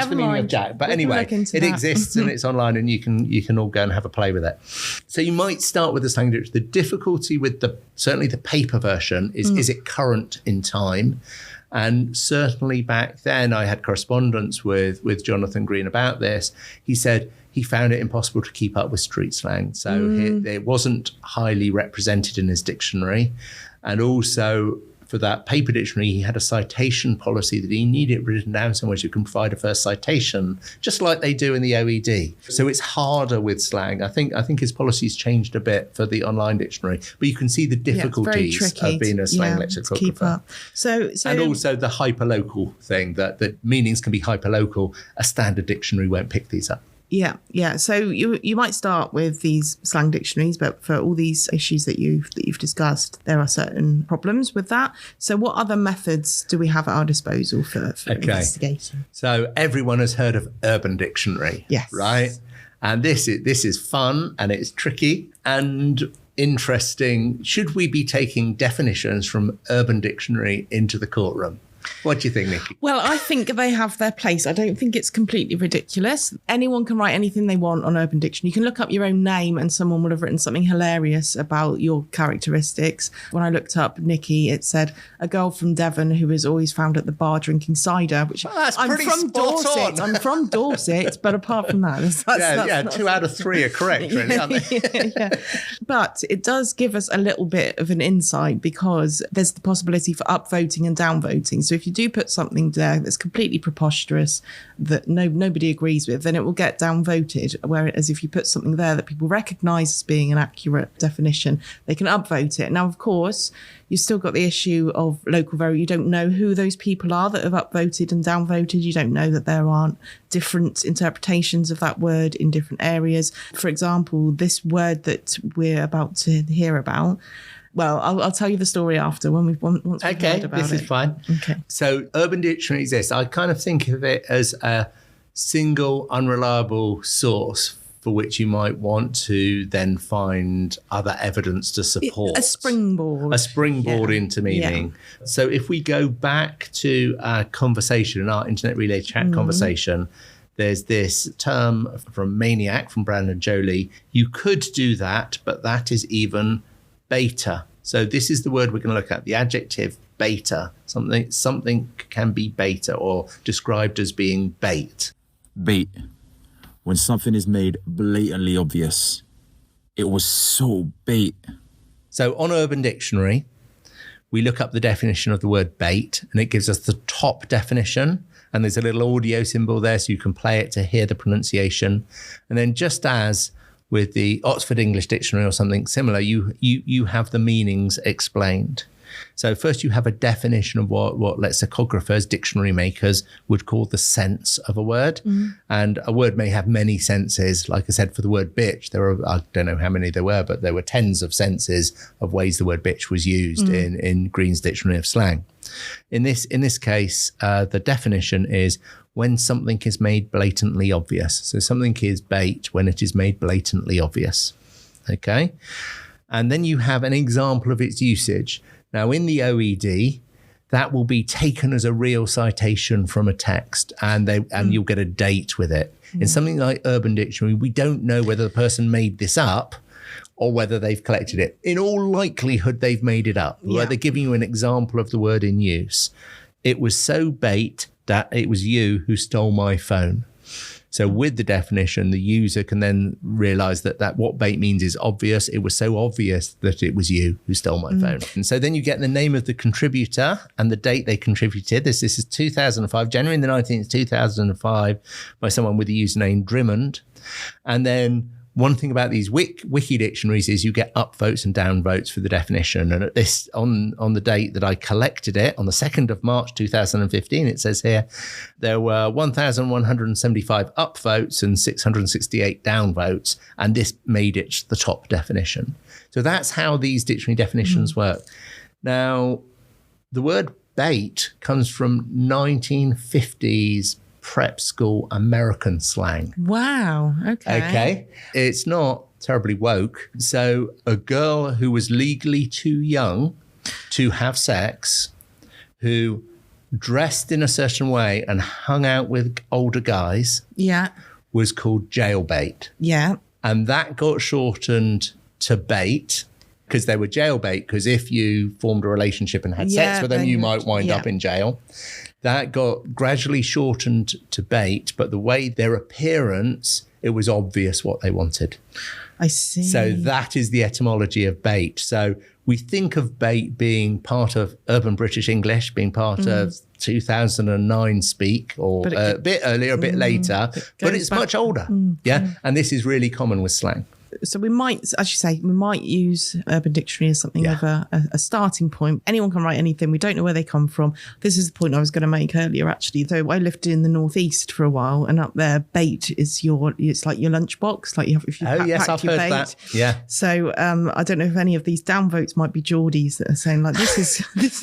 [SPEAKER 1] the meaning of Jack. But anyway, it exists and it's online, and you can all go and have a play with it. So you might start with the slang dictionary. The difficulty with certainly the paper version is it current in time? And certainly back then, I had correspondence with Jonathan Green about this. He said he found it impossible to keep up with street slang. So it wasn't highly represented in his dictionary. And also for that paper dictionary, he had a citation policy that he needed written down somewhere so you can provide a first citation, just like they do in the OED. So it's harder with slang. I think his policy's changed a bit for the online dictionary, but you can see the difficulties of being a slang lexicographer.
[SPEAKER 2] Keep up. So
[SPEAKER 1] and also the hyperlocal thing, that meanings can be hyperlocal. A standard dictionary won't pick these up.
[SPEAKER 2] Yeah. So you might start with these slang dictionaries, but for all these issues that you've discussed, there are certain problems with that. So what other methods do we have at our disposal for investigating?
[SPEAKER 1] So everyone has heard of Urban Dictionary,
[SPEAKER 2] yes,
[SPEAKER 1] right? And this is fun and it's tricky and interesting. Should we be taking definitions from Urban Dictionary into the courtroom? What do you think, Nicci?
[SPEAKER 2] Well, I think they have their place. I don't think it's completely ridiculous. Anyone can write anything they want on Urban Dictionary. You can look up your own name and someone will have written something hilarious about your characteristics. When I looked up Nicci, it said a girl from Devon who is always found at the bar drinking cider, which
[SPEAKER 1] I'm from
[SPEAKER 2] Dorset. I'm from Dorset, but apart from that, that's
[SPEAKER 1] 2 out of 3 are correct, really, aren't they?
[SPEAKER 2] Yeah. But it does give us a little bit of an insight because there's the possibility for upvoting and downvoting. So if you do put something there that's completely preposterous that nobody agrees with, then it will get downvoted. Whereas if you put something there that people recognise as being an accurate definition, they can upvote it. Now, of course, you've still got the issue of local vote. You don't know who those people are that have upvoted and downvoted. You don't know that there aren't different interpretations of that word in different areas. For example, this word that we're about to hear about, well, I'll tell you the story after once we've heard about it.
[SPEAKER 1] This is fine.
[SPEAKER 2] Okay.
[SPEAKER 1] So Urban Dictionary exists. I kind of think of it as a single, unreliable source for which you might want to then find other evidence to support.
[SPEAKER 2] A springboard.
[SPEAKER 1] Into meaning. Yeah. So if we go back to our conversation, our internet relay chat conversation, there's this term from Maniac, from Brandon Jolie. You could do that, but that is even beta. So this is the word we're going to look at, the adjective beta. Something can be beta or described as being bait.
[SPEAKER 5] Bait. When something is made blatantly obvious. It was so bait.
[SPEAKER 1] So on Urban Dictionary, we look up the definition of the word bait, and it gives us the top definition. And there's a little audio symbol there so you can play it to hear the pronunciation. And then just as with the Oxford English Dictionary or something similar, you have the meanings explained. So first you have a definition of what lexicographers, dictionary makers would call the sense of a word. And a word may have many senses. Like I said, for the word bitch, I don't know how many there were, but there were tens of senses of ways the word bitch was used in Green's Dictionary of Slang. In this case, the definition is when something is made blatantly obvious. So something is bait when it is made blatantly obvious. Okay. And then you have an example of its usage. Now, in the OED, that will be taken as a real citation from a text, and you'll get a date with it. In something like Urban Dictionary, we don't know whether the person made this up or whether they've collected it. In all likelihood, they've made it up.
[SPEAKER 2] Yeah.
[SPEAKER 1] Like they're giving you an example of the word in use. It was so bait that it was you who stole my phone. So with the definition, the user can then realize that what bait means is obvious. It was so obvious that it was you who stole my phone. And so then you get the name of the contributor and the date they contributed. This is 2005, January the 19th, 2005, by someone with the username Drimmond. And then one thing about these wiki dictionaries is you get upvotes and downvotes for the definition. And at this, on the date that I collected it, on the 2nd of March 2015, it says here, there were 1,175 upvotes and 668 downvotes. And this made it the top definition. So that's how these dictionary definitions work. Now, the word bait comes from 1950s prep school American slang.
[SPEAKER 2] Wow. Okay.
[SPEAKER 1] It's not terribly woke. So a girl who was legally too young to have sex, who dressed in a certain way and hung out with older guys, was called jailbait.
[SPEAKER 2] Yeah.
[SPEAKER 1] And that got shortened to bait because they were jailbait, because if you formed a relationship and had sex with them, you might wind up in jail. That got gradually shortened to bait, but the way their appearance, it was obvious what they wanted.
[SPEAKER 2] I see.
[SPEAKER 1] So that is the etymology of bait. So we think of bait being part of Urban British English, being part of 2009 speak, or a bit earlier, a bit later, but it's much older. Yeah. And this is really common with slang.
[SPEAKER 2] So we might, as you say, we might use Urban Dictionary as something of a starting point. Anyone can write anything. We don't know where they come from. This is the point I was going to make earlier, actually. Though I lived in the northeast for a while, and up there, bait is it's like your lunchbox. Like if you packed your bait.
[SPEAKER 1] That. Yeah.
[SPEAKER 2] So I don't know if any of these downvotes might be Geordies that are saying like this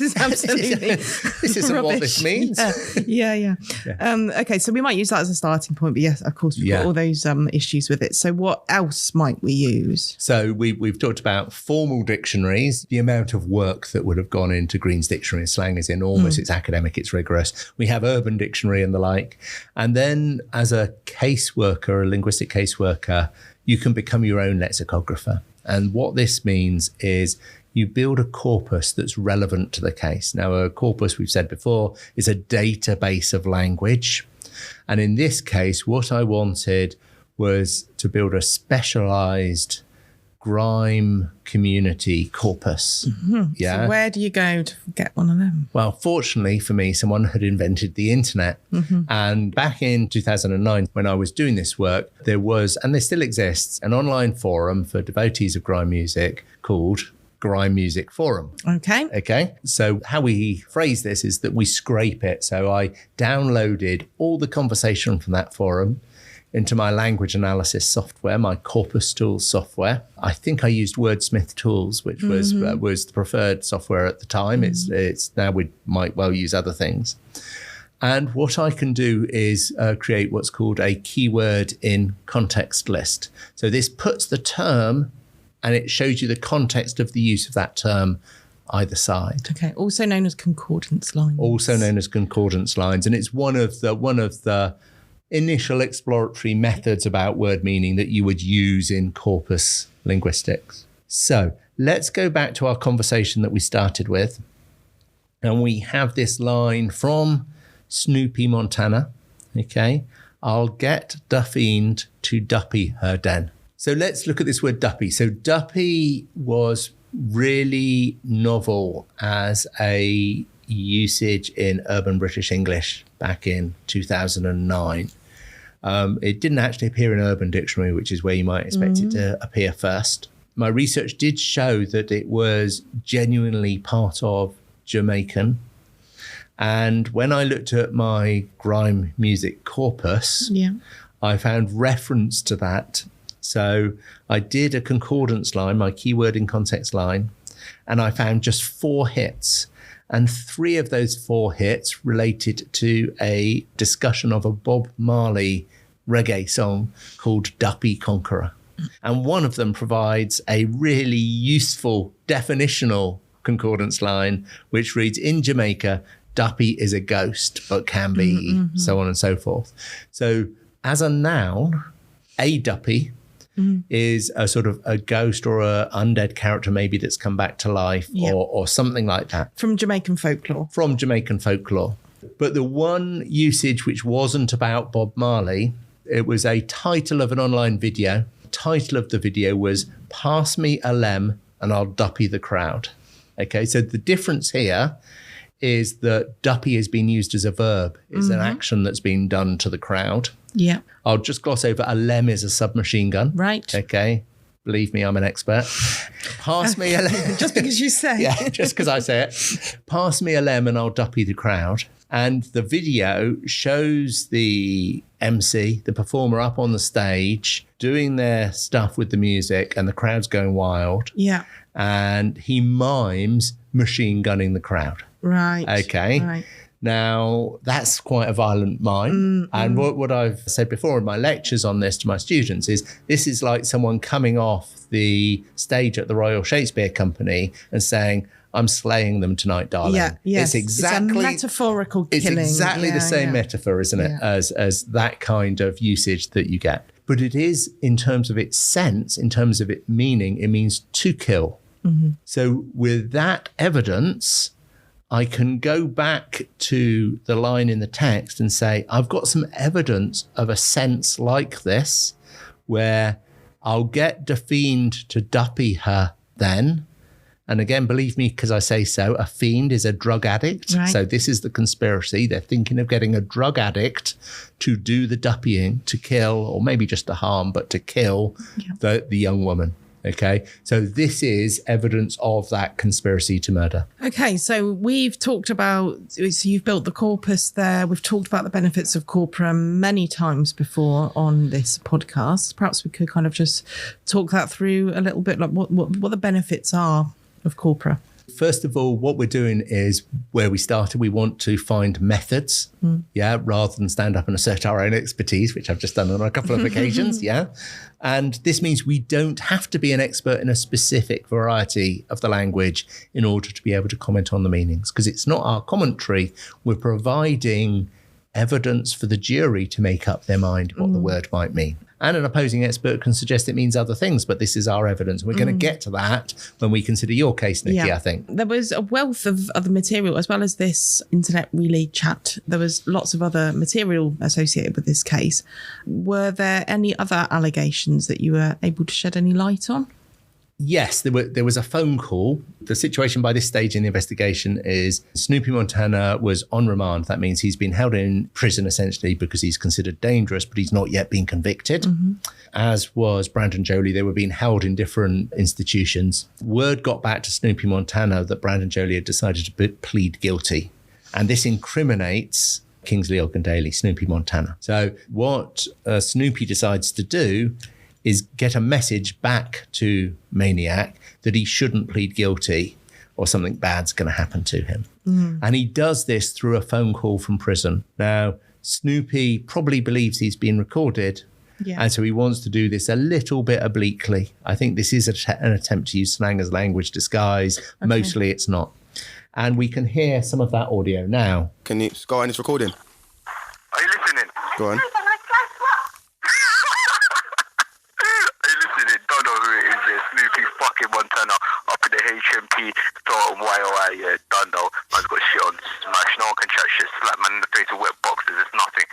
[SPEAKER 2] is absolutely
[SPEAKER 1] this isn't what this means.
[SPEAKER 2] Yeah. Okay, so we might use that as a starting point. But yes, of course, we've got all those issues with it. So what else might we use?
[SPEAKER 1] So we've talked about formal dictionaries. The amount of work that would have gone into Green's Dictionary of Slang is enormous. It's academic, it's rigorous. We have Urban Dictionary and the like. And then as a caseworker, a linguistic caseworker, you can become your own lexicographer. And what this means is you build a corpus that's relevant to the case. Now, a corpus, we've said before, is a database of language. And in this case, what I wanted was to build a specialized Grime community corpus. Yeah.
[SPEAKER 2] So where do you go to get one of them?
[SPEAKER 1] Well, fortunately for me, someone had invented the internet. And back in 2009, when I was doing this work, there was, and there still exists, an online forum for devotees of Grime music called Grime Music Forum. Okay. So how we phrase this is that we scrape it. So I downloaded all the conversation from that forum into my language analysis software, my Corpus Tools software. I think I used Wordsmith Tools, which was the preferred software at the time. It's now we might well use other things. And what I can do is create what's called a keyword in context list. So this puts the term and it shows you the context of the use of that term either side.
[SPEAKER 2] Okay, also known as concordance lines.
[SPEAKER 1] And it's one of the initial exploratory methods about word meaning that you would use in corpus linguistics. So let's go back to our conversation that we started with. And we have this line from Snoopy Montana. Okay, I'll get Duppying to duppy her den. So let's look at this word duppy. So duppy was really novel as a usage in urban British English back in 2009. It didn't actually appear in Urban Dictionary, which is where you might expect it to appear first. My research did show that it was genuinely part of Jamaican. And when I looked at my grime music corpus, I found reference to that. So I did a concordance line, my keyword in context line, and I found just 4 hits. And 3 of those 4 hits related to a discussion of a Bob Marley reggae song called Duppy Conqueror. And one of them provides a really useful definitional concordance line, which reads, in Jamaica, Duppy is a ghost, but can be, so on and so forth. So as a noun, a Duppy is a sort of a ghost or a undead character maybe that's come back to life or something like that.
[SPEAKER 2] From Jamaican folklore.
[SPEAKER 1] From Jamaican folklore. But the one usage which wasn't about Bob Marley, it was a title of an online video. The title of the video was Pass Me a Lem and I'll Duppy the Crowd. Okay, so the difference here is that Duppy has been used as a verb. It's an action that's been done to the crowd.
[SPEAKER 2] Yeah.
[SPEAKER 1] I'll just gloss over. A lem is a submachine gun.
[SPEAKER 2] Right.
[SPEAKER 1] Okay. Believe me, I'm an expert. Pass me a lem.
[SPEAKER 2] Just because you say.
[SPEAKER 1] Yeah, just because I say it. Pass me a lem and I'll Duppy the crowd. And the video shows the MC, the performer, up on the stage doing their stuff with the music and the crowd's going wild.
[SPEAKER 2] Yeah.
[SPEAKER 1] And he mimes machine gunning the crowd.
[SPEAKER 2] Right.
[SPEAKER 1] Okay.
[SPEAKER 2] Right.
[SPEAKER 1] Now, that's quite a violent mime. And what I've said before in my lectures on this to my students is this is like someone coming off the stage at the Royal Shakespeare Company and saying, I'm slaying them tonight, darling.
[SPEAKER 2] Yeah, yes.
[SPEAKER 1] It's
[SPEAKER 2] a metaphorical killing.
[SPEAKER 1] It's exactly the same metaphor, isn't it, as that kind of usage that you get. But it is, in terms of its sense, in terms of its meaning, it means to kill. So with that evidence, I can go back to the line in the text and say, I've got some evidence of a sense like this, where I'll get the fiend to duppy her then. And again, believe me, because I say so, a fiend is a drug addict.
[SPEAKER 2] Right.
[SPEAKER 1] So this is the conspiracy. They're thinking of getting a drug addict to do the duppying, to kill, or maybe just to harm, but to kill the young woman. Okay, so this is evidence of that conspiracy to murder.
[SPEAKER 2] Okay, so we've talked about, so you've built the corpus there. We've talked about the benefits of corpora many times before on this podcast. Perhaps we could kind of just talk that through a little bit, like what the benefits are of corpora.
[SPEAKER 1] First of all, what we're doing is where we started. We want to find methods, rather than stand up and assert our own expertise, which I've just done on a couple of occasions, And this means we don't have to be an expert in a specific variety of the language in order to be able to comment on the meanings, because it's not our commentary. We're providing evidence for the jury to make up their mind what the word might mean. And an opposing expert can suggest it means other things, but this is our evidence. We're going to get to that when we consider your case, Nicci, I think.
[SPEAKER 2] There was a wealth of other material, as well as this internet relay chat. There was lots of other material associated with this case. Were there any other allegations that you were able to shed any light on?
[SPEAKER 1] Yes, there was a phone call. The situation by this stage in the investigation is Snoopy Montana was on remand. That means he's been held in prison essentially because he's considered dangerous, but he's not yet been convicted. As was Brandon Jolie. They were being held in different institutions. Word got back to Snoopy Montana that Brandon Jolie had decided to plead guilty. And this incriminates Kingsley Ogundale, Snoopy Montana. So what Snoopy decides to do is get a message back to Maniac that he shouldn't plead guilty or something bad's going to happen to him. And he does this through a phone call from prison. Now, Snoopy probably believes he's been recorded, and so he wants to do this a little bit obliquely. I think this is an attempt to use slang as language disguise. Okay. Mostly it's not. And we can hear some of that audio now.
[SPEAKER 6] Can you go on this recording?
[SPEAKER 7] Are you listening?
[SPEAKER 6] Go on.
[SPEAKER 7] Don't know who it is, Snoopy fucking Montana up in the HMP, thought YOI, don't know. Man's got shit on smash, no one can chat shit, slap man in the face with wet boxes, it's nothing.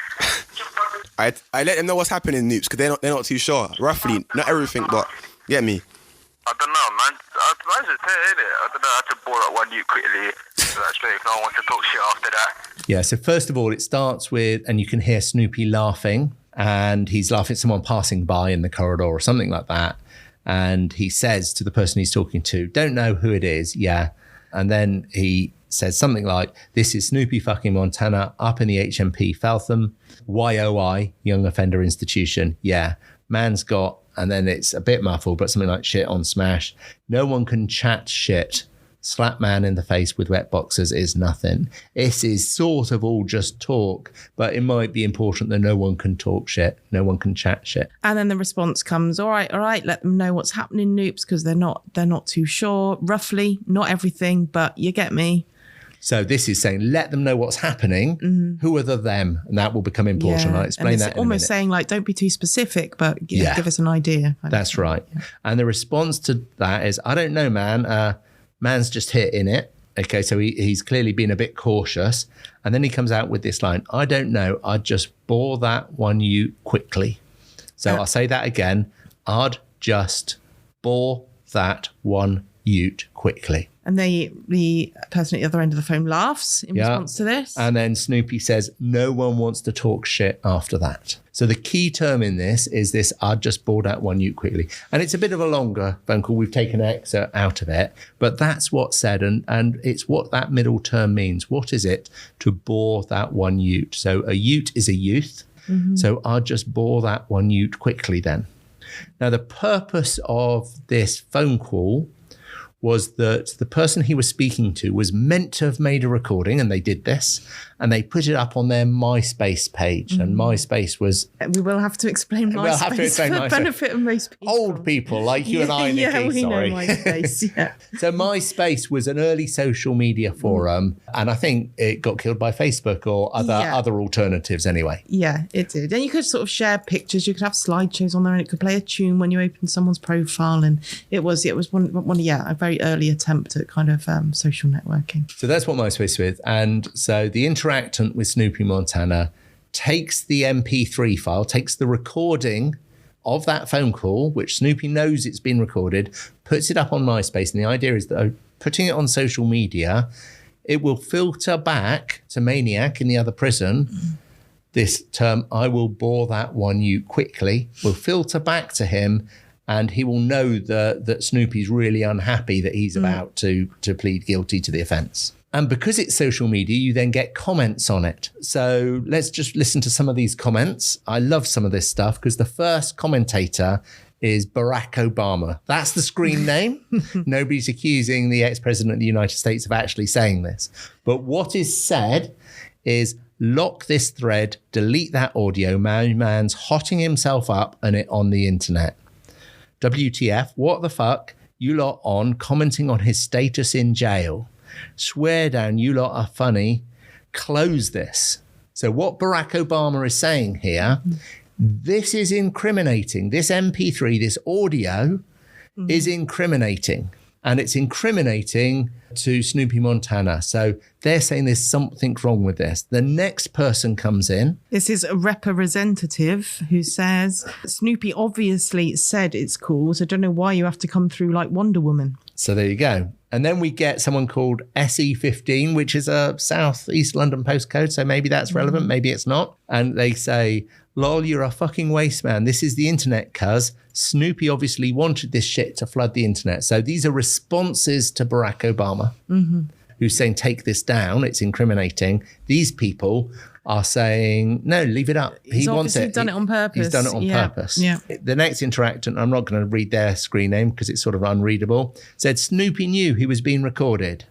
[SPEAKER 6] I let them know what's happening, Noops, because they're not too sure. Roughly, not everything, but get me.
[SPEAKER 7] I don't know, man. Man's just innit? I don't know how to bore up one Ute quickly. That's straight. No one wants to talk shit after that.
[SPEAKER 1] Yeah, so first of all, it starts with, and you can hear Snoopy laughing, and he's laughing at someone passing by in the corridor or something like that. And he says to the person he's talking to, don't know who it is, yeah. And then he says something like, this is Snoopy fucking Montana up in the HMP Feltham, YOI, Young Offender Institution, yeah. Man's got, and then it's a bit muffled, but something like shit on smash. No one can chat shit. Slap man in the face with wet boxers is nothing. This is sort of all just talk, but it might be important that no one can talk shit. No one can chat shit.
[SPEAKER 2] And then the response comes, all right, let them know what's happening, noobs, because they're not too sure. Roughly, not everything, but you get me.
[SPEAKER 1] So this is saying, let them know what's happening. Who are the them? And that will become important. I'll explain that in a minute.
[SPEAKER 2] Almost saying like, don't be too specific, but give us an idea.
[SPEAKER 1] That's right. Yeah. And the response to that is, I don't know, man. Man's just hit in it. Okay, so he's clearly been a bit cautious. And then he comes out with this line, I don't know, I'd just bore that one Ute quickly. So I'll say that again. I'd just bore that one Ute quickly.
[SPEAKER 2] And the person at the other end of the phone laughs in response to this.
[SPEAKER 1] And then Snoopy says, no one wants to talk shit after that. So the key term in this is this, I'd just bore that one Ute quickly. And it's a bit of a longer phone call. We've taken an excerpt out of it, but that's what's said. And it's what that middle term means. What is it to bore that one Ute? So a Ute is a youth. So I'd just bore that one Ute quickly then. Now, the purpose of this phone call was that the person he was speaking to was meant to have made a recording, and they did this, and they put it up on their MySpace page. And MySpace was...
[SPEAKER 2] We will have to explain MySpace
[SPEAKER 1] we'll have to explain
[SPEAKER 2] for the
[SPEAKER 1] MySpace.
[SPEAKER 2] benefit of most people.
[SPEAKER 1] Old people like you and I, Nicci,
[SPEAKER 2] Yeah, we
[SPEAKER 1] sorry.
[SPEAKER 2] know MySpace, yeah.
[SPEAKER 1] So MySpace was an early social media forum, and I think it got killed by Facebook or other alternatives anyway.
[SPEAKER 2] Yeah, it did. And you could sort of share pictures. You could have slideshows on there, and it could play a tune when you open someone's profile. And it was one a very early attempt at kind of social networking.
[SPEAKER 1] So that's what MySpace is. And so the interactant with Snoopy Montana takes the MP3 file, takes the recording of that phone call, which Snoopy knows it's been recorded, puts it up on MySpace. And the idea is that putting it on social media, it will filter back to Maniac in the other prison. This term, I will bore that one Ute quickly, will filter back to him, and he will know that Snoopy's really unhappy that he's about to plead guilty to the offence. And because it's social media, you then get comments on it. So let's just listen to some of these comments. I love some of this stuff because the first commentator is Barack Obama. That's the screen name. Nobody's accusing the ex-president of the United States of actually saying this. But what is said is, lock this thread, delete that audio. Man's hotting himself up and it on the internet. WTF, what the fuck? You lot on commenting on his status in jail. Swear down, you lot are funny. Close this. So what Barack Obama is saying here, this is incriminating. This MP3, this audio is incriminating. And it's incriminating to Snoopy Montana. So they're saying there's something wrong with this. The next person comes in.
[SPEAKER 2] This is a representative who says, Snoopy obviously said it's cool, so I don't know why you have to come through like Wonder Woman.
[SPEAKER 1] So there you go. And then we get someone called SE15, which is a Southeast London postcode. So maybe that's relevant, maybe it's not. And they say, lol, you're a fucking waste man. This is the internet, cuz. Snoopy obviously wanted this shit to flood the internet. So these are responses to Barack Obama, who's saying, take this down. It's incriminating. These people are saying, no, leave it up. He wants it.
[SPEAKER 2] He's done it on purpose.
[SPEAKER 1] He's done it on purpose.
[SPEAKER 2] Yeah.
[SPEAKER 1] The next interactant, I'm not going to read their screen name because it's sort of unreadable, said Snoopy knew he was being recorded.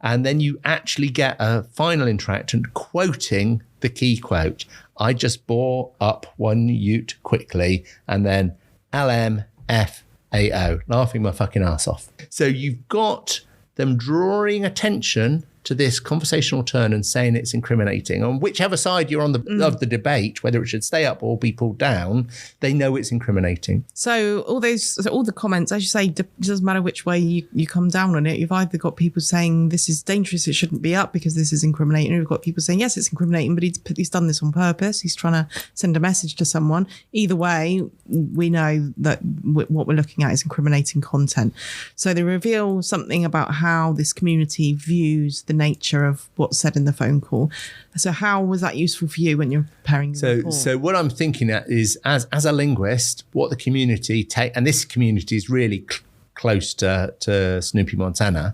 [SPEAKER 1] And then you actually get a final interactant quoting the key quote. I just bore up one Ute quickly, and then LMFAO, laughing my fucking ass off. So you've got them drawing attention to this conversational turn and saying it's incriminating. On whichever side you're on of the debate, whether it should stay up or be pulled down, they know it's incriminating.
[SPEAKER 2] So all the comments, as you say, it doesn't matter which way you come down on it. You've either got people saying this is dangerous, it shouldn't be up because this is incriminating, or you've got people saying yes, it's incriminating, but he's done this on purpose. He's trying to send a message to someone. Either way, we know that what we're looking at is incriminating content. So they reveal something about how this community views the nature of what's said in the phone call. So how was that useful for you when you're preparing your report?
[SPEAKER 1] So what I'm thinking at is, as a linguist, what the community take, and this community is really close to Snoopy Montana,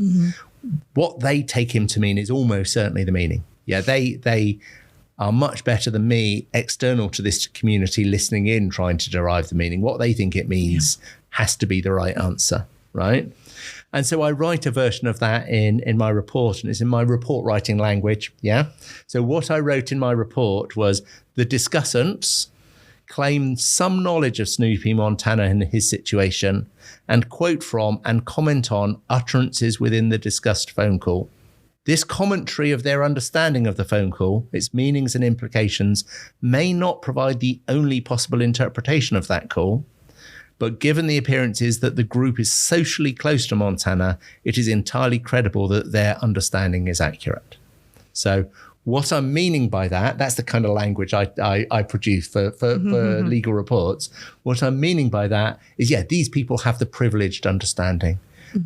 [SPEAKER 1] what they take him to mean is almost certainly the meaning. Yeah, they are much better than me, external to this community, listening in, trying to derive the meaning. What they think it means has to be the right answer, right? And so I write a version of that in my report, and it's in my report writing language, yeah? So what I wrote in my report was the discussants claimed some knowledge of Snoopy Montana and his situation, and quote from and comment on utterances within the discussed phone call. This commentary of their understanding of the phone call, its meanings and implications, may not provide the only possible interpretation of that call, but given the appearances that the group is socially close to Montana, it is entirely credible that their understanding is accurate. So what I'm meaning by that, that's the kind of language I produce for legal reports. What I'm meaning by that is, these people have the privileged understanding.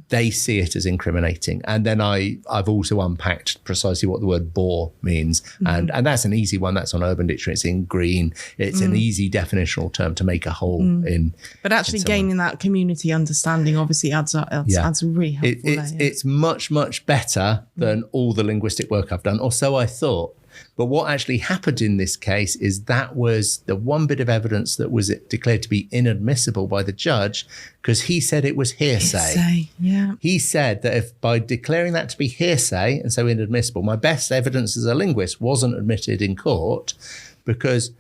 [SPEAKER 1] They see it as incriminating. And then I've also unpacked precisely what the word bore means. And that's an easy one. That's on Urban Dictionary. It's in green. It's an easy definitional term to make a hole in. But
[SPEAKER 2] actually gaining that community understanding obviously adds a really helpful layer.
[SPEAKER 1] It's much, much better than all the linguistic work I've done, or so I thought. But what actually happened in this case is that was the one bit of evidence that was declared to be inadmissible by the judge, because he said it was hearsay. He said that if by declaring that to be hearsay and so inadmissible, my best evidence as a linguist wasn't admitted in court, because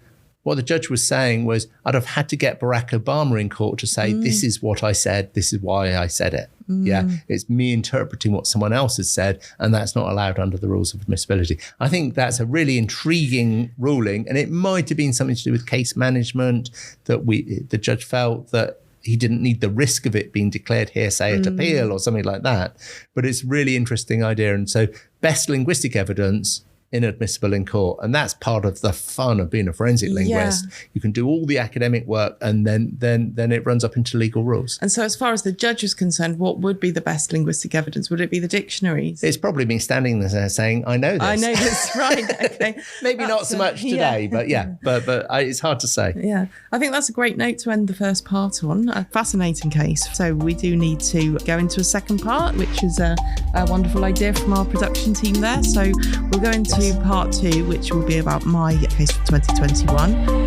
[SPEAKER 1] what the judge was saying was I'd have had to get Barack Obama in court to say, this is what I said, this is why I said it. It's me interpreting what someone else has said, and that's not allowed under the rules of admissibility. I think that's a really intriguing ruling, and it might have been something to do with case management, that the judge felt that he didn't need the risk of it being declared hearsay at appeal or something like that. But it's a really interesting idea. And so best linguistic evidence, inadmissible in court. And that's part of the fun of being a forensic linguist. You can do all the academic work, and then it runs up into legal rules.
[SPEAKER 2] And so as far as the judge is concerned, what would be the best linguistic evidence? Would it be the dictionaries?
[SPEAKER 1] It's probably me standing there saying, I know this.
[SPEAKER 2] I know this, right. Okay.
[SPEAKER 1] Maybe not so much today, but it's hard to say.
[SPEAKER 2] Yeah. I think that's a great note to end the first part on. A fascinating case. So we do need to go into a second part, which is a wonderful idea from our production team there. So we'll go into part 2, which will be about my case for 2021.